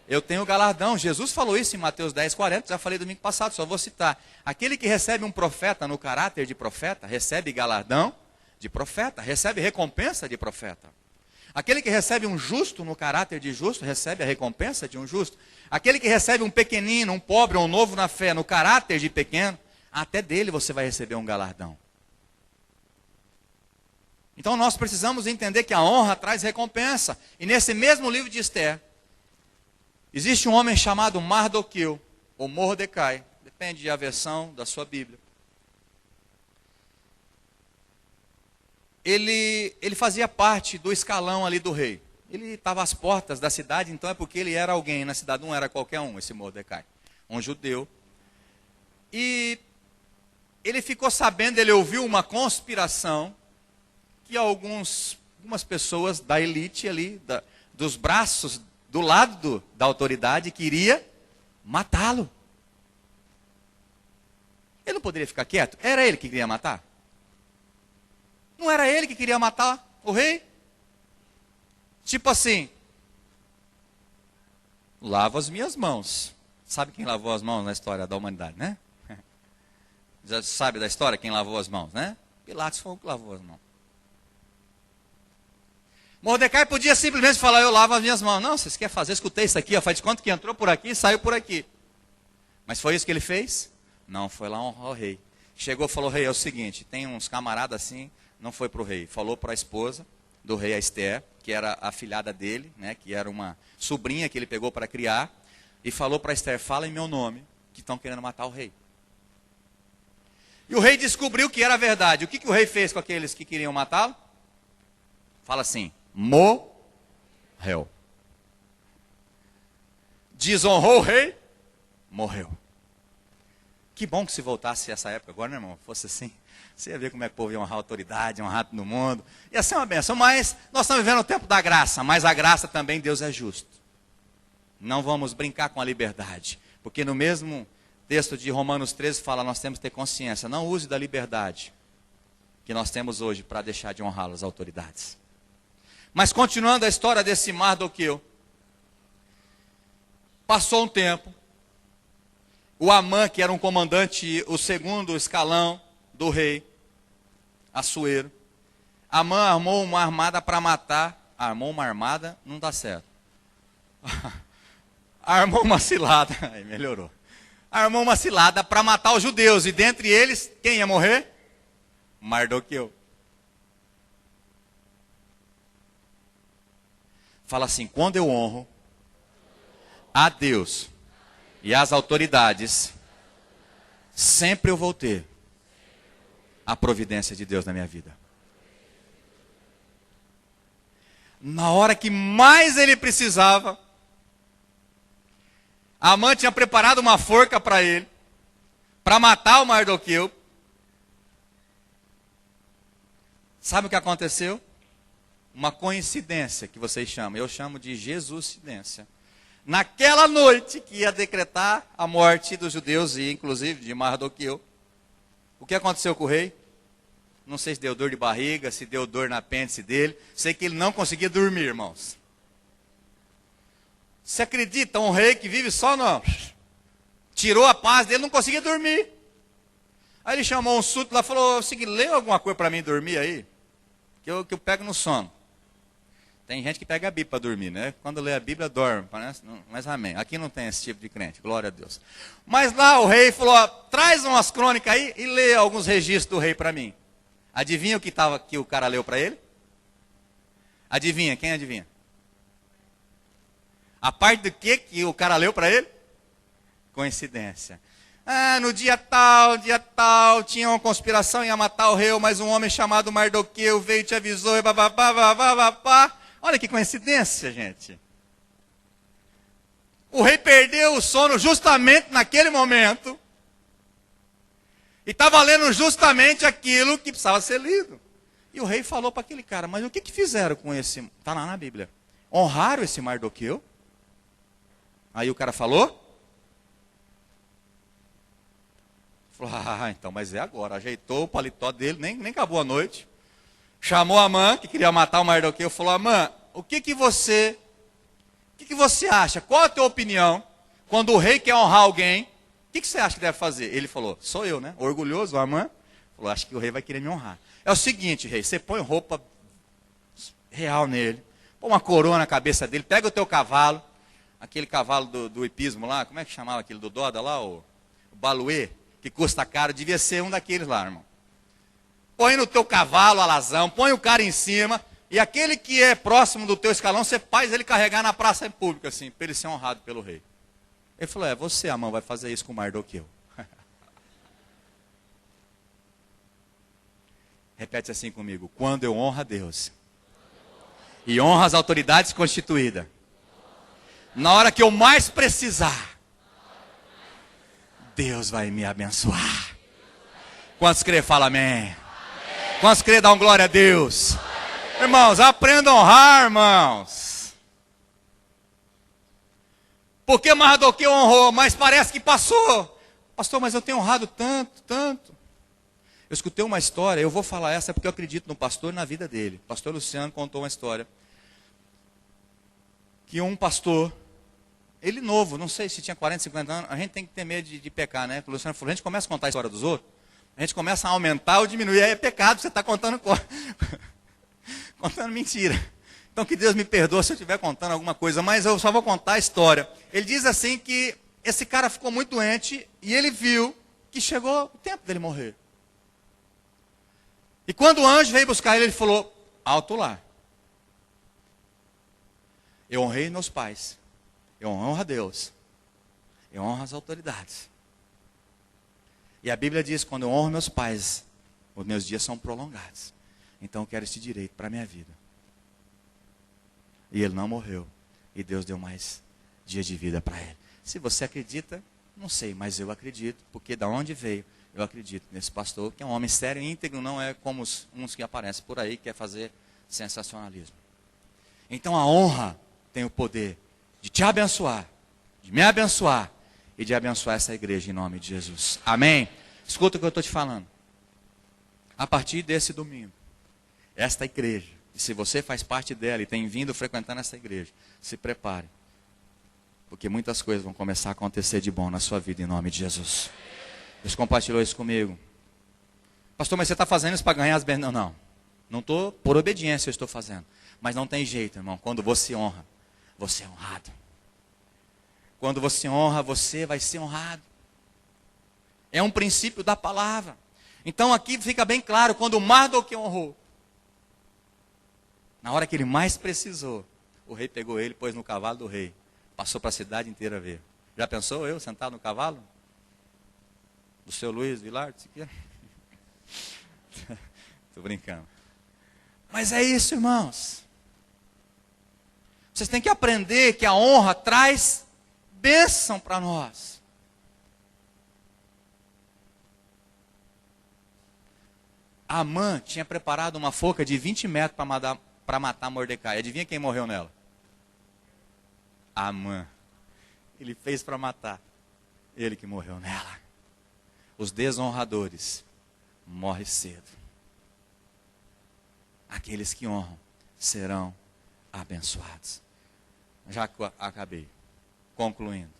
[SPEAKER 1] Eu tenho galardão. Jesus falou isso em Mateus 10:40, já falei domingo passado, só vou citar. Aquele que recebe um profeta no caráter de profeta, recebe galardão de profeta, recebe recompensa de profeta. Aquele que recebe um justo no caráter de justo, recebe a recompensa de um justo. Aquele que recebe um pequenino, um pobre ou um novo na fé, no caráter de pequeno, até dele você vai receber um galardão. Então nós precisamos entender que a honra traz recompensa. E nesse mesmo livro de Esther, existe um homem chamado Mardoqueu, ou Mordecai, depende da versão da sua Bíblia. Ele fazia parte do escalão ali do rei. Ele estava às portas da cidade, então é porque ele era alguém na cidade, não era qualquer um, esse Mordecai. Um judeu. E ele ficou sabendo, ele ouviu uma conspiração, que algumas pessoas da elite ali, dos braços, do lado da autoridade, queria matá-lo. Ele não poderia ficar quieto? Era ele que queria matar? Não era ele que queria matar o rei? Tipo assim, lavo as minhas mãos. Sabe quem lavou as mãos na história da humanidade, né? Já sabe da história quem lavou as mãos, né? Pilatos foi o que lavou as mãos. Mordecai podia simplesmente falar, eu lavo as minhas mãos. Não, vocês querem fazer, escutei isso aqui, ó, faz de conta que entrou por aqui e saiu por aqui. Mas foi isso que ele fez? Não, foi lá honrar o rei. Chegou e falou, rei, é o seguinte, tem uns camaradas assim, não foi para o rei. Falou para a esposa do rei, a Esther, que era a filhada dele, né, que era uma sobrinha que ele pegou para criar. E falou para Esther, fala em meu nome, que estão querendo matar o rei. E o rei descobriu que era verdade. O que o rei fez com aqueles que queriam matá-lo? Fala assim, morreu. Desonrou o rei, morreu. Que bom que se voltasse essa época agora, né, irmão? Fosse assim, você ia ver como é que o povo ia honrar a autoridade, honrar todo mundo. Ia ser uma benção, mas nós estamos vivendo o tempo da graça. Mas a graça também, Deus é justo. Não vamos brincar com a liberdade. Porque no mesmo texto de Romanos 13 fala, nós temos que ter consciência. Não use da liberdade que nós temos hoje para deixar de honrar as autoridades. Mas continuando a história desse Mardoqueu. Passou um tempo. O Amã, que era um comandante, o segundo escalão do rei, Assuero. Amã armou uma armada para matar. Armou uma armada, não dá certo. Armou uma cilada. Aí melhorou. Armou uma cilada para matar os judeus. E dentre eles, quem ia morrer? Mardoqueu. Fala assim, quando eu honro a Deus e as autoridades, sempre eu vou ter a providência de Deus na minha vida. Na hora que mais ele precisava, Amã tinha preparado uma forca para ele, para matar o Mardoqueu. Sabe o que aconteceu? Uma coincidência que vocês chamam, eu chamo de Jesuscidência. Naquela noite que ia decretar a morte dos judeus e inclusive de Mardoqueu, o que aconteceu com o rei? Não sei se deu dor de barriga, se deu dor na apêndice dele, sei que ele não conseguia dormir, irmãos. Você acredita, um rei que vive só não, tirou a paz dele, não conseguia dormir. Aí ele chamou um súdito lá e falou, o seguinte, lê alguma coisa para mim dormir aí, que eu pego no sono. Tem gente que pega a Bíblia para dormir, né? Quando lê a Bíblia, dorme. Mas amém. Aqui não tem esse tipo de crente, glória a Deus. Mas lá o rei falou, ó, traz umas crônicas aí e lê alguns registros do rei para mim. Adivinha o que o cara leu para ele? Adivinha, quem adivinha? A parte do que o cara leu para ele? Coincidência. Ah, no dia tal, tinha uma conspiração, ia matar o rei, mas um homem chamado Mardoqueu veio e te avisou, e bababá. Olha que coincidência, gente. O rei perdeu o sono justamente naquele momento. E estava lendo justamente aquilo que precisava ser lido. E o rei falou para aquele cara, mas o que fizeram com esse... Está lá na Bíblia. Honraram esse Mardoqueu? Aí o cara falou... Falou, então, mas é agora. Ajeitou o paletó dele, nem acabou a noite. Chamou Amã, que queria matar o Mardoqueu, falou, Amã, o que você acha? Qual a tua opinião? Quando o rei quer honrar alguém, o que você acha que deve fazer? Ele falou, sou eu, né? Orgulhoso, o Amã. Falou, acho que o rei vai querer me honrar. É o seguinte, rei, você põe roupa real nele, põe uma coroa na cabeça dele, pega o teu cavalo, aquele cavalo do hipismo lá, como é que chamava aquele do Doda lá, o baluê, que custa caro, devia ser um daqueles lá, irmão. Põe no teu cavalo alazão, põe o cara em cima, e aquele que é próximo do teu escalão, você faz ele carregar na praça pública, assim, para ele ser honrado pelo rei. Ele falou, você, Amã, vai fazer isso com o Mardoqueu. Repete assim comigo, quando eu honro a Deus, e honro as autoridades constituídas, na hora que eu mais precisar, Deus vai me abençoar. Quantos crê, fala amém. Quantos crê, dá um glória a Deus. Irmãos, aprendam a honrar, irmãos. Porque Mardoqueu honrou, mas parece que passou Pastor, mas eu tenho honrado tanto, tanto. Eu escutei uma história, eu vou falar essa porque eu acredito no pastor e na vida dele. O pastor Luciano contou uma história. Que um pastor, ele novo, não sei se tinha 40, 50 anos, a gente tem que ter medo de pecar, né? O Luciano falou, a gente começa a contar a história dos outros, a gente começa a aumentar ou diminuir, aí é pecado, você está contando, contando mentira. Então que Deus me perdoe se eu estiver contando alguma coisa, mas eu só vou contar a história. Ele diz assim que esse cara ficou muito doente e ele viu que chegou o tempo dele morrer. E quando o anjo veio buscar ele, ele falou, alto lá. Eu honrei meus pais, eu honro a Deus, eu honro as autoridades. E a Bíblia diz, quando eu honro meus pais, os meus dias são prolongados. Então eu quero esse direito para a minha vida. E ele não morreu. E Deus deu mais dias de vida para ele. Se você acredita, não sei, mas eu acredito, porque da onde veio, eu acredito nesse pastor, que é um homem sério e íntegro, não é como uns que aparecem por aí, que quer fazer sensacionalismo. Então a honra tem o poder de te abençoar, de me abençoar e de abençoar essa igreja em nome de Jesus. Amém? Escuta o que eu estou te falando. A partir desse domingo, esta igreja, e se você faz parte dela e tem vindo frequentando essa igreja, se prepare. Porque muitas coisas vão começar a acontecer de bom na sua vida em nome de Jesus. Deus compartilhou isso comigo. Pastor, mas você está fazendo isso para ganhar as bênçãos? Não, não estou, por obediência eu estou fazendo. Mas não tem jeito, irmão, quando você honra, você é honrado. Quando você honra, você vai ser honrado. É um princípio da palavra. Então aqui fica bem claro, quando o Mardoqueu honrou, na hora que ele mais precisou, o rei pegou ele, pôs no cavalo do rei. Passou para a cidade inteira ver. Já pensou eu sentado no cavalo? Do seu Luiz Vilar? Estou brincando. Mas é isso, irmãos. Vocês têm que aprender que a honra traz bênção para nós. Amã tinha preparado uma forca de 20 metros para matar Mordecai. Adivinha quem morreu nela? Amã. Ele fez para matar. Ele que morreu nela. Os desonradores morrem cedo. Aqueles que honram serão abençoados. Já acabei. Concluindo.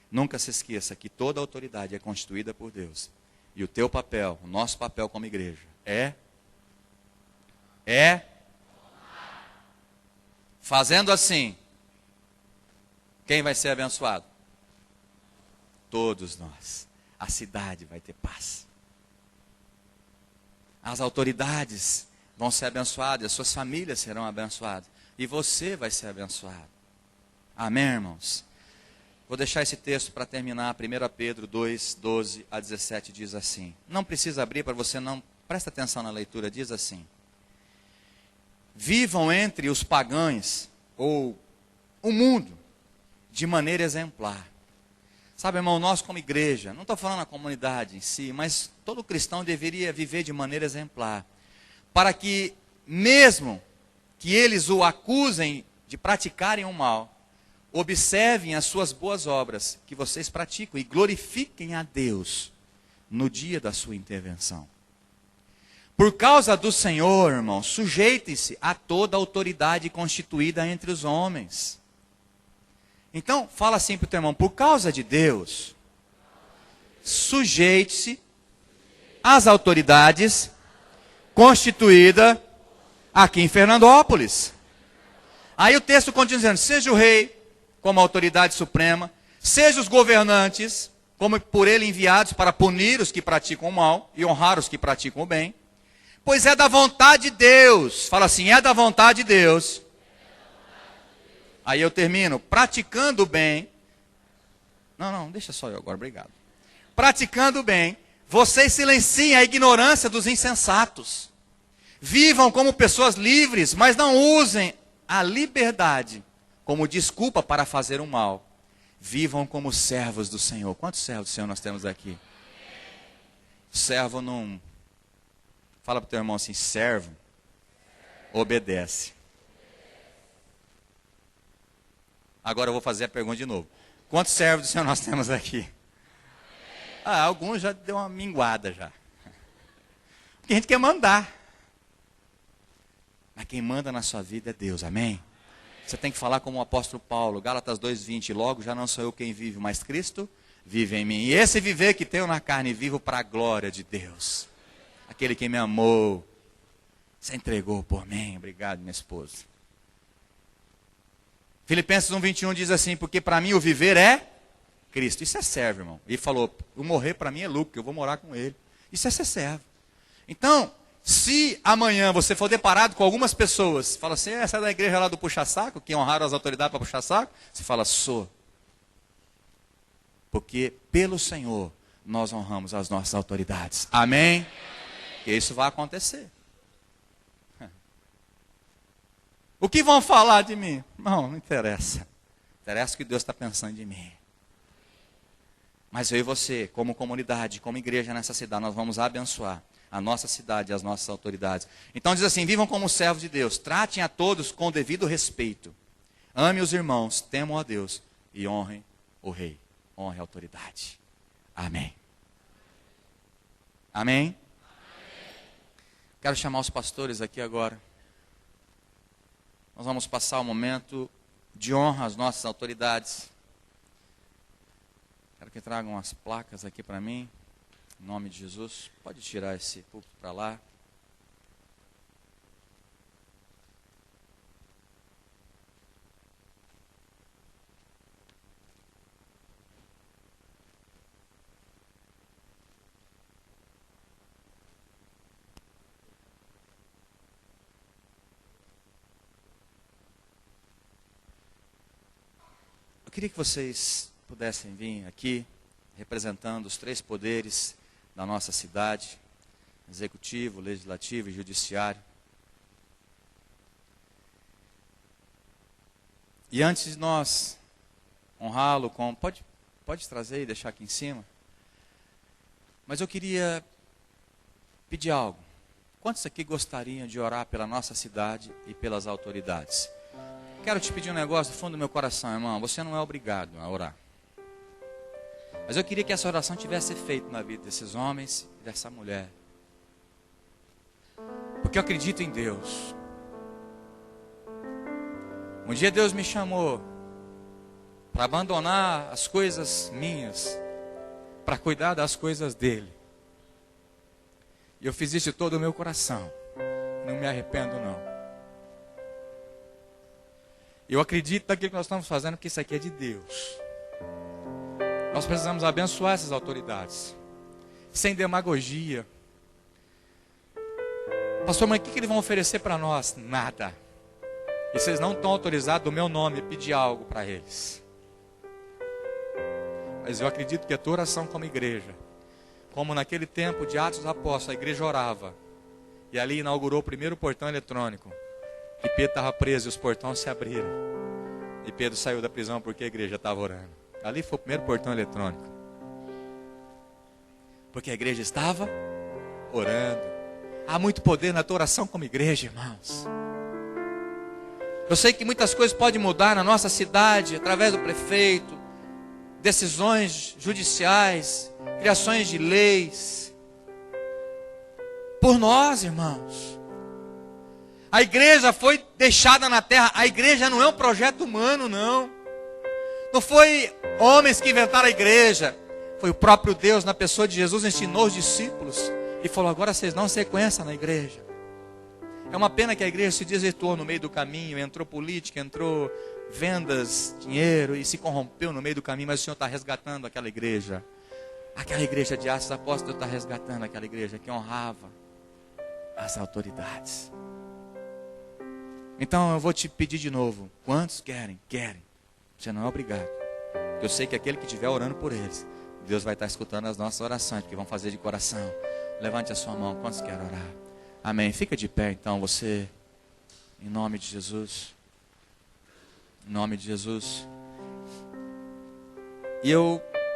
[SPEAKER 1] Nunca se esqueça que toda autoridade é constituída por Deus. E o teu papel, o nosso papel como igreja, é fazendo assim. Quem vai ser abençoado? Todos nós. A cidade vai ter paz. As autoridades vão ser abençoadas, as suas famílias serão abençoadas. E você vai ser abençoado. Amém, irmãos? Vou deixar esse texto para terminar. 1 Pedro 2, 12 a 17 diz assim. Não precisa abrir para você não. Presta atenção na leitura, diz assim. Vivam entre os pagãos, ou o mundo, de maneira exemplar. Sabe, irmão, nós como igreja, não estou falando a comunidade em si, mas todo cristão deveria viver de maneira exemplar. Para que, mesmo que eles o acusem de praticarem o mal, observem as suas boas obras que vocês praticam e glorifiquem a Deus no dia da sua intervenção. Por causa do Senhor, irmão, sujeitem-se a toda autoridade constituída entre os homens. Então, fala assim para o teu irmão, por causa de Deus, sujeite-se às autoridades constituídas aqui em Fernandópolis. Aí o texto continua dizendo, seja o rei como autoridade suprema, seja os governantes como por ele enviados para punir os que praticam o mal e honrar os que praticam o bem, pois é da vontade de Deus, fala assim, é da vontade de Deus. Aí eu termino, praticando o bem. Não, deixa só eu agora, obrigado. Praticando o bem, vocês silenciem a ignorância dos insensatos. Vivam como pessoas livres, mas não usem a liberdade como desculpa para fazer o mal. Vivam como servos do Senhor. Quantos servos do Senhor nós temos aqui? Servo não... Fala para o teu irmão assim, servo, obedece. Agora eu vou fazer a pergunta de novo. Quantos servos do Senhor nós temos aqui? Alguns já deu uma minguada já. Porque a gente quer mandar. Mas quem manda na sua vida é Deus, amém? Você tem que falar como o apóstolo Paulo, Gálatas 2:20, logo já não sou eu quem vive, mas Cristo vive em mim. E esse viver que tenho na carne, vivo para a glória de Deus. Aquele que me amou, se entregou por mim. Obrigado, minha esposa. Filipenses 1:21 diz assim, porque para mim o viver é Cristo. Isso é servo, irmão. Ele falou, o morrer para mim é lucro, eu vou morar com ele. Isso é ser servo. Então, se amanhã você for deparado com algumas pessoas, fala assim, essa é da igreja lá do puxa-saco, que honraram as autoridades para puxar-saco, você fala, sou. Porque pelo Senhor nós honramos as nossas autoridades. Amém? Que isso vai acontecer. O que vão falar de mim? Não interessa. Interessa o que Deus está pensando de mim. Mas eu e você, como comunidade, como igreja nessa cidade, nós vamos abençoar a nossa cidade e as nossas autoridades. Então diz assim, vivam como servos de Deus, tratem a todos com devido respeito. Ame os irmãos, temam a Deus e honrem o rei. Honre a autoridade. Amém. Amém? Quero chamar os pastores aqui agora. Nós vamos passar um momento de honra às nossas autoridades. Quero que tragam as placas aqui para mim. Em nome de Jesus. Pode tirar esse púlpito para lá. Eu queria que vocês pudessem vir aqui, representando os 3 poderes da nossa cidade, executivo, legislativo e judiciário. E antes de nós honrá-lo com... Pode trazer e deixar aqui em cima. Mas eu queria pedir algo. Quantos aqui gostariam de orar pela nossa cidade e pelas autoridades? Quero te pedir um negócio do fundo do meu coração, irmão. Você não é obrigado a orar. Mas eu queria que essa oração tivesse efeito na vida desses homens e dessa mulher. Porque eu acredito em Deus. Um dia Deus me chamou para abandonar as coisas minhas, para cuidar das coisas dele. E eu fiz isso de todo o meu coração. Não me arrependo, não. Eu acredito naquilo que nós estamos fazendo, porque isso aqui é de Deus. Nós precisamos abençoar essas autoridades. Sem demagogia. Pastor, mas o que eles vão oferecer para nós? Nada. E vocês não estão autorizados do meu nome a pedir algo para eles. Mas eu acredito que a tua oração como igreja, como naquele tempo de Atos dos Apóstolos, a igreja orava. E ali inaugurou o primeiro portão eletrônico. E Pedro estava preso e os portões se abriram. E Pedro saiu da prisão porque a igreja estava orando. Ali foi o primeiro portão eletrônico. Porque a igreja estava orando. Há muito poder na tua oração como igreja, irmãos. Eu sei que muitas coisas podem mudar na nossa cidade, através do prefeito, decisões judiciais, criações de leis. Por nós, irmãos. A igreja foi deixada na terra. A igreja não é um projeto humano, não. Não foi homens que inventaram a igreja. Foi o próprio Deus, na pessoa de Jesus, ensinou os discípulos. E falou, agora vocês não sequênciam na igreja. É uma pena que a igreja se desvirtuou no meio do caminho. Entrou política, entrou vendas, dinheiro. E se corrompeu no meio do caminho. Mas o Senhor está resgatando aquela igreja. Aquela igreja de Atos Apóstolos está resgatando aquela igreja que honrava as autoridades. Então eu vou te pedir de novo. Quantos querem? Querem. Você não é obrigado. Eu sei que aquele que estiver orando por eles, Deus vai estar escutando as nossas orações, porque vão fazer de coração. Levante a sua mão. Quantos querem orar? Amém. Fica de pé então, você. Em nome de Jesus. Em nome de Jesus. E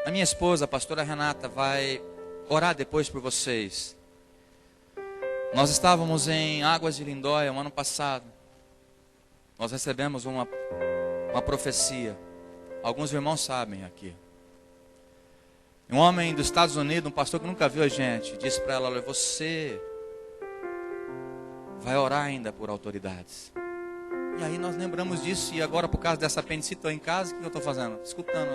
[SPEAKER 1] a minha esposa, a pastora Renata, vai orar depois por vocês. Nós estávamos em Águas de Lindóia no ano passado. Nós recebemos uma profecia. Alguns irmãos sabem aqui. Um homem dos Estados Unidos, um pastor que nunca viu a gente, disse para ela: olha, você vai orar ainda por autoridades. E aí nós lembramos disso, e agora por causa dessa apendicite, estou em casa, o que eu estou fazendo? Escutando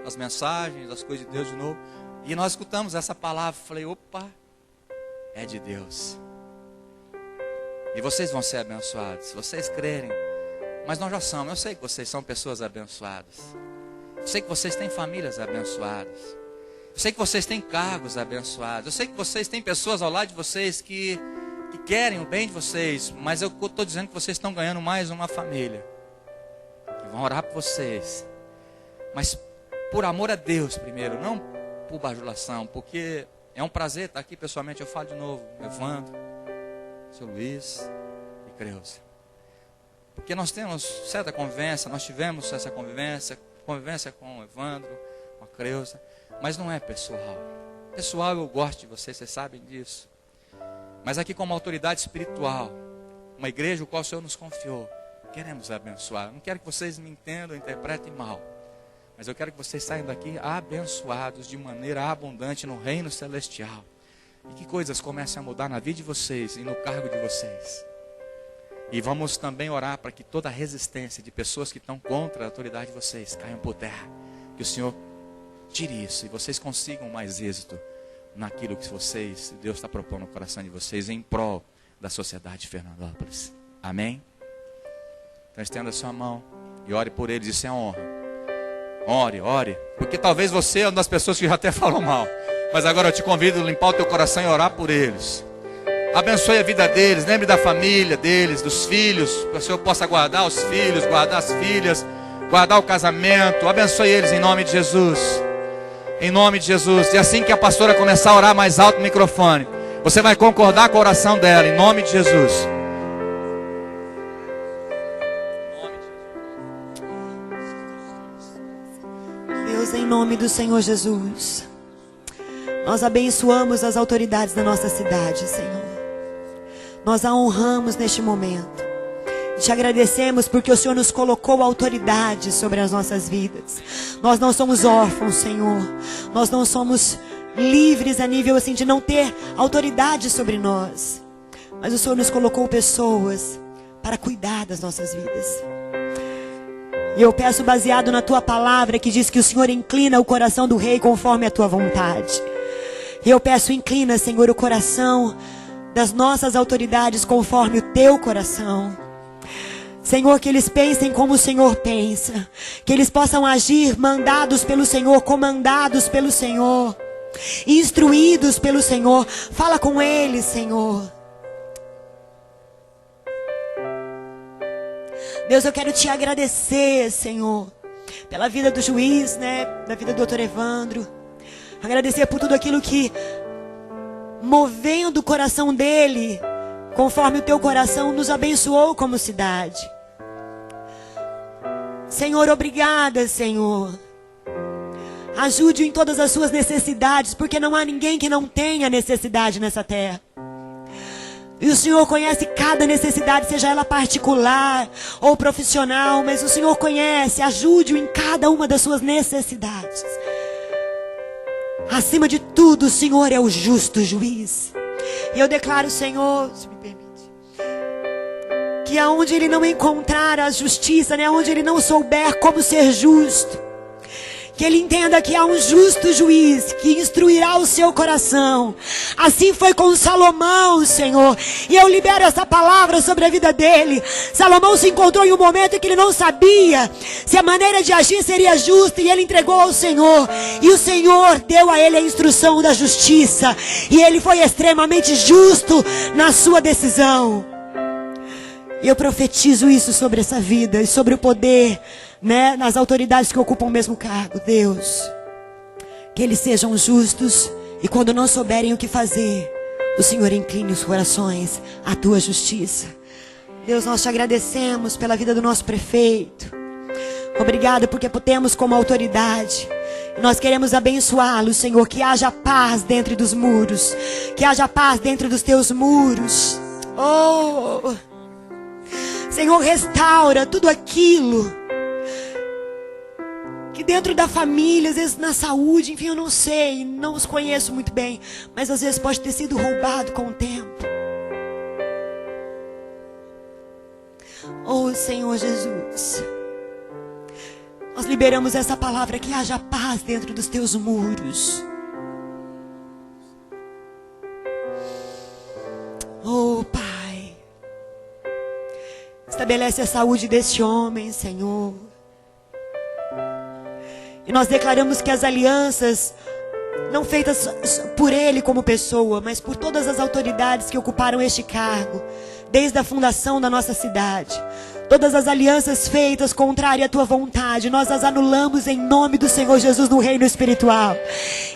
[SPEAKER 1] as mensagens, as coisas de Deus de novo. E nós escutamos essa palavra, falei: opa, é de Deus. E vocês vão ser abençoados, se vocês crerem. Mas nós já somos, eu sei que vocês são pessoas abençoadas. Eu sei que vocês têm famílias abençoadas. Eu sei que vocês têm cargos abençoados. Eu sei que vocês têm pessoas ao lado de vocês que querem o bem de vocês. Mas eu estou dizendo que vocês estão ganhando mais uma família, que vão orar por vocês. Mas por amor a Deus primeiro, não por bajulação. Porque é um prazer estar aqui pessoalmente. Eu falo de novo, Evandro, seu Luiz e Creuza. Porque nós temos certa convivência, nós tivemos essa convivência com o Evandro, com a Creuza. Mas não é pessoal. Pessoal, eu gosto de vocês sabem disso. Mas aqui como autoridade espiritual, uma igreja o qual o Senhor nos confiou, queremos abençoar. Eu não quero que vocês me entendam, interpretem mal. Mas eu quero que vocês saiam daqui abençoados de maneira abundante no reino celestial. E que coisas comecem a mudar na vida de vocês e no cargo de vocês. E vamos também orar para que toda a resistência de pessoas que estão contra a autoridade de vocês caiam por terra. Que o Senhor tire isso e vocês consigam mais êxito naquilo que Deus está propondo no coração de vocês em prol da sociedade de Fernandópolis. Amém? Então estenda a sua mão e ore por eles, isso é honra. Ore, porque talvez você é uma das pessoas que já até falou mal, mas agora eu te convido a limpar o teu coração e orar por eles. Abençoe a vida deles, lembre da família deles, dos filhos, para que o Senhor possa guardar os filhos, guardar as filhas, guardar o casamento. Abençoe eles em nome de Jesus. Em nome de Jesus. E assim que a pastora começar a orar mais alto no microfone, você vai concordar com a oração dela, em nome de Jesus.
[SPEAKER 2] Deus, em nome do Senhor Jesus, nós abençoamos as autoridades da nossa cidade, Senhor. Nós a honramos neste momento. Te agradecemos porque o Senhor nos colocou autoridade sobre as nossas vidas. Nós não somos órfãos, Senhor. Nós não somos livres a nível assim de não ter autoridade sobre nós. Mas o Senhor nos colocou pessoas para cuidar das nossas vidas. E eu peço, baseado na tua palavra, que diz que o Senhor inclina o coração do rei conforme a tua vontade. E eu peço, inclina, Senhor, o coração das nossas autoridades conforme o teu coração. Senhor, que eles pensem como o Senhor pensa. Que eles possam agir mandados pelo Senhor, comandados pelo Senhor, instruídos pelo Senhor. Fala com eles, Senhor. Deus, eu quero te agradecer, Senhor, pela vida do juiz, da vida do Dr. Evandro. Agradecer por tudo aquilo que, movendo o coração dele, conforme o teu coração, nos abençoou como cidade. Senhor, obrigada, Senhor. Ajude-o em todas as suas necessidades, porque não há ninguém que não tenha necessidade nessa terra. E o Senhor conhece cada necessidade, seja ela particular ou profissional, mas o Senhor conhece, ajude-o em cada uma das suas necessidades. Acima de tudo, o Senhor é o justo juiz. E eu declaro, Senhor, se me permite, que aonde ele não encontrar a justiça, aonde ele não souber como ser justo, que ele entenda que há um justo juiz que instruirá o seu coração. Assim foi com Salomão, Senhor. E eu libero essa palavra sobre a vida dele. Salomão se encontrou em um momento em que ele não sabia se a maneira de agir seria justa, e ele entregou ao Senhor. E o Senhor deu a ele a instrução da justiça. E ele foi extremamente justo na sua decisão. E eu profetizo isso sobre essa vida e sobre o poder, nas autoridades que ocupam o mesmo cargo. Deus, que eles sejam justos, e quando não souberem o que fazer, o Senhor incline os corações à tua justiça. Deus, nós te agradecemos pela vida do nosso prefeito. Obrigado porque temos como autoridade. Nós queremos abençoá-lo, Senhor, que haja paz dentro dos muros, que haja paz dentro dos teus muros. Oh, Senhor, restaura tudo aquilo que dentro da família, às vezes na saúde, enfim, eu não sei, não os conheço muito bem, mas às vezes pode ter sido roubado com o tempo. Oh, Senhor Jesus, nós liberamos essa palavra, que haja paz dentro dos teus muros. Oh, Pai, estabelece a saúde deste homem, Senhor. E nós declaramos que as alianças, não feitas por ele como pessoa, mas por todas as autoridades que ocuparam este cargo, desde a fundação da nossa cidade, todas as alianças feitas contrárias à tua vontade, nós as anulamos em nome do Senhor Jesus no reino espiritual.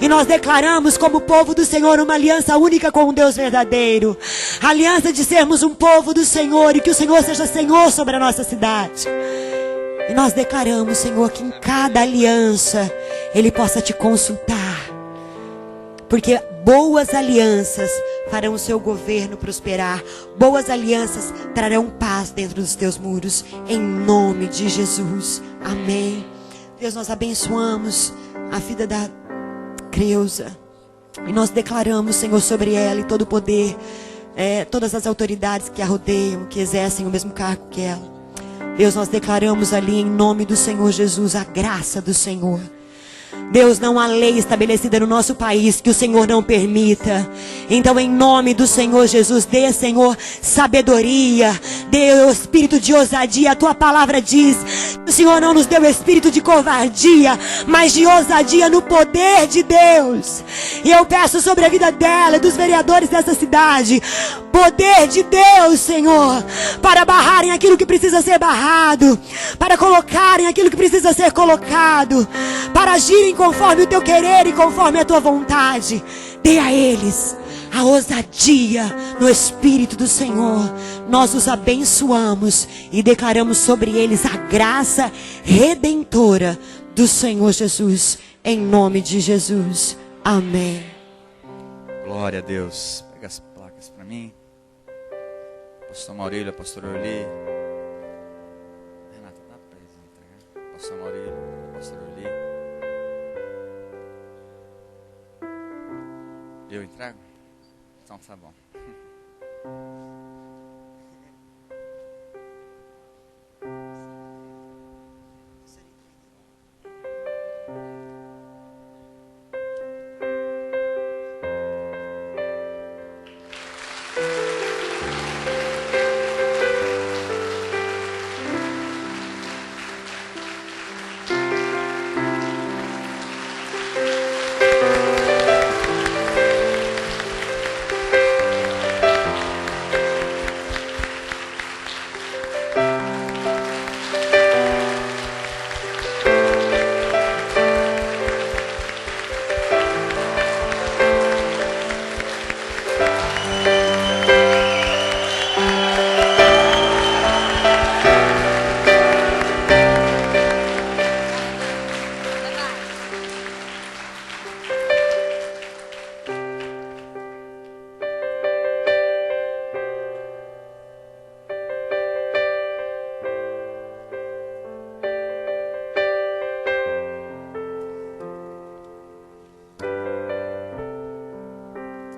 [SPEAKER 2] E nós declaramos como povo do Senhor uma aliança única com o Deus verdadeiro. A aliança de sermos um povo do Senhor e que o Senhor seja Senhor sobre a nossa cidade. E nós declaramos, Senhor, que em cada aliança Ele possa te consultar. Porque boas alianças farão o seu governo prosperar. Boas alianças trarão paz dentro dos teus muros. Em nome de Jesus. Amém. Deus, nós abençoamos a vida da Creuza. E nós declaramos, Senhor, sobre ela e todo o poder, todas as autoridades que a rodeiam, que exercem o mesmo cargo que ela. Deus, nós declaramos ali em nome do Senhor Jesus a graça do Senhor. Deus, não há lei estabelecida no nosso país que o Senhor não permita. Então, em nome do Senhor Jesus, dê, Senhor, sabedoria, dê o espírito de ousadia. A tua palavra diz que o Senhor não nos deu espírito de covardia, mas de ousadia no poder de Deus. E eu peço sobre a vida dela e dos vereadores dessa cidade, poder de Deus, Senhor, para barrarem aquilo que precisa ser barrado, para colocarem aquilo que precisa ser colocado, para agirem conforme o teu querer e conforme a tua vontade. Dê a eles a ousadia no Espírito do Senhor. Nós os abençoamos e declaramos sobre eles a graça redentora do Senhor Jesus, em nome de Jesus. Amém.
[SPEAKER 1] Glória a Deus. Pega as placas para mim. Pastor Maurílio, Pastor Orli. Renata, dá para eles entregar. Pastor Maurílio, Pastor Orli. Eu entrego? Então tá bom.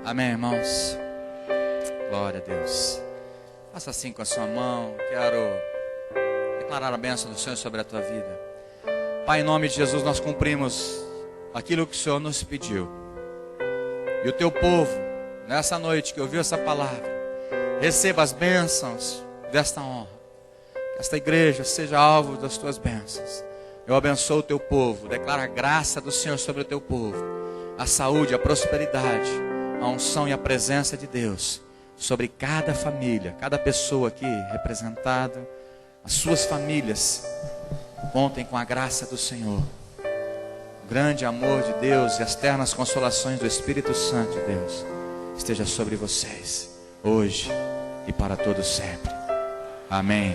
[SPEAKER 1] Amém, irmãos? Glória a Deus. Faça assim com a sua mão. Quero declarar a bênção do Senhor sobre a tua vida. Pai, em nome de Jesus, nós cumprimos aquilo que o Senhor nos pediu. E o teu povo, nessa noite que ouviu essa palavra, receba as bênçãos desta honra. Que esta igreja seja alvo das tuas bênçãos. Eu abençoo o teu povo. Declaro a graça do Senhor sobre o teu povo. A saúde, a prosperidade, a unção e a presença de Deus sobre cada família, cada pessoa aqui representada, as suas famílias. Contem com a graça do Senhor, o grande amor de Deus e as ternas consolações do Espírito Santo de Deus esteja sobre vocês, hoje e para todo sempre. Amém.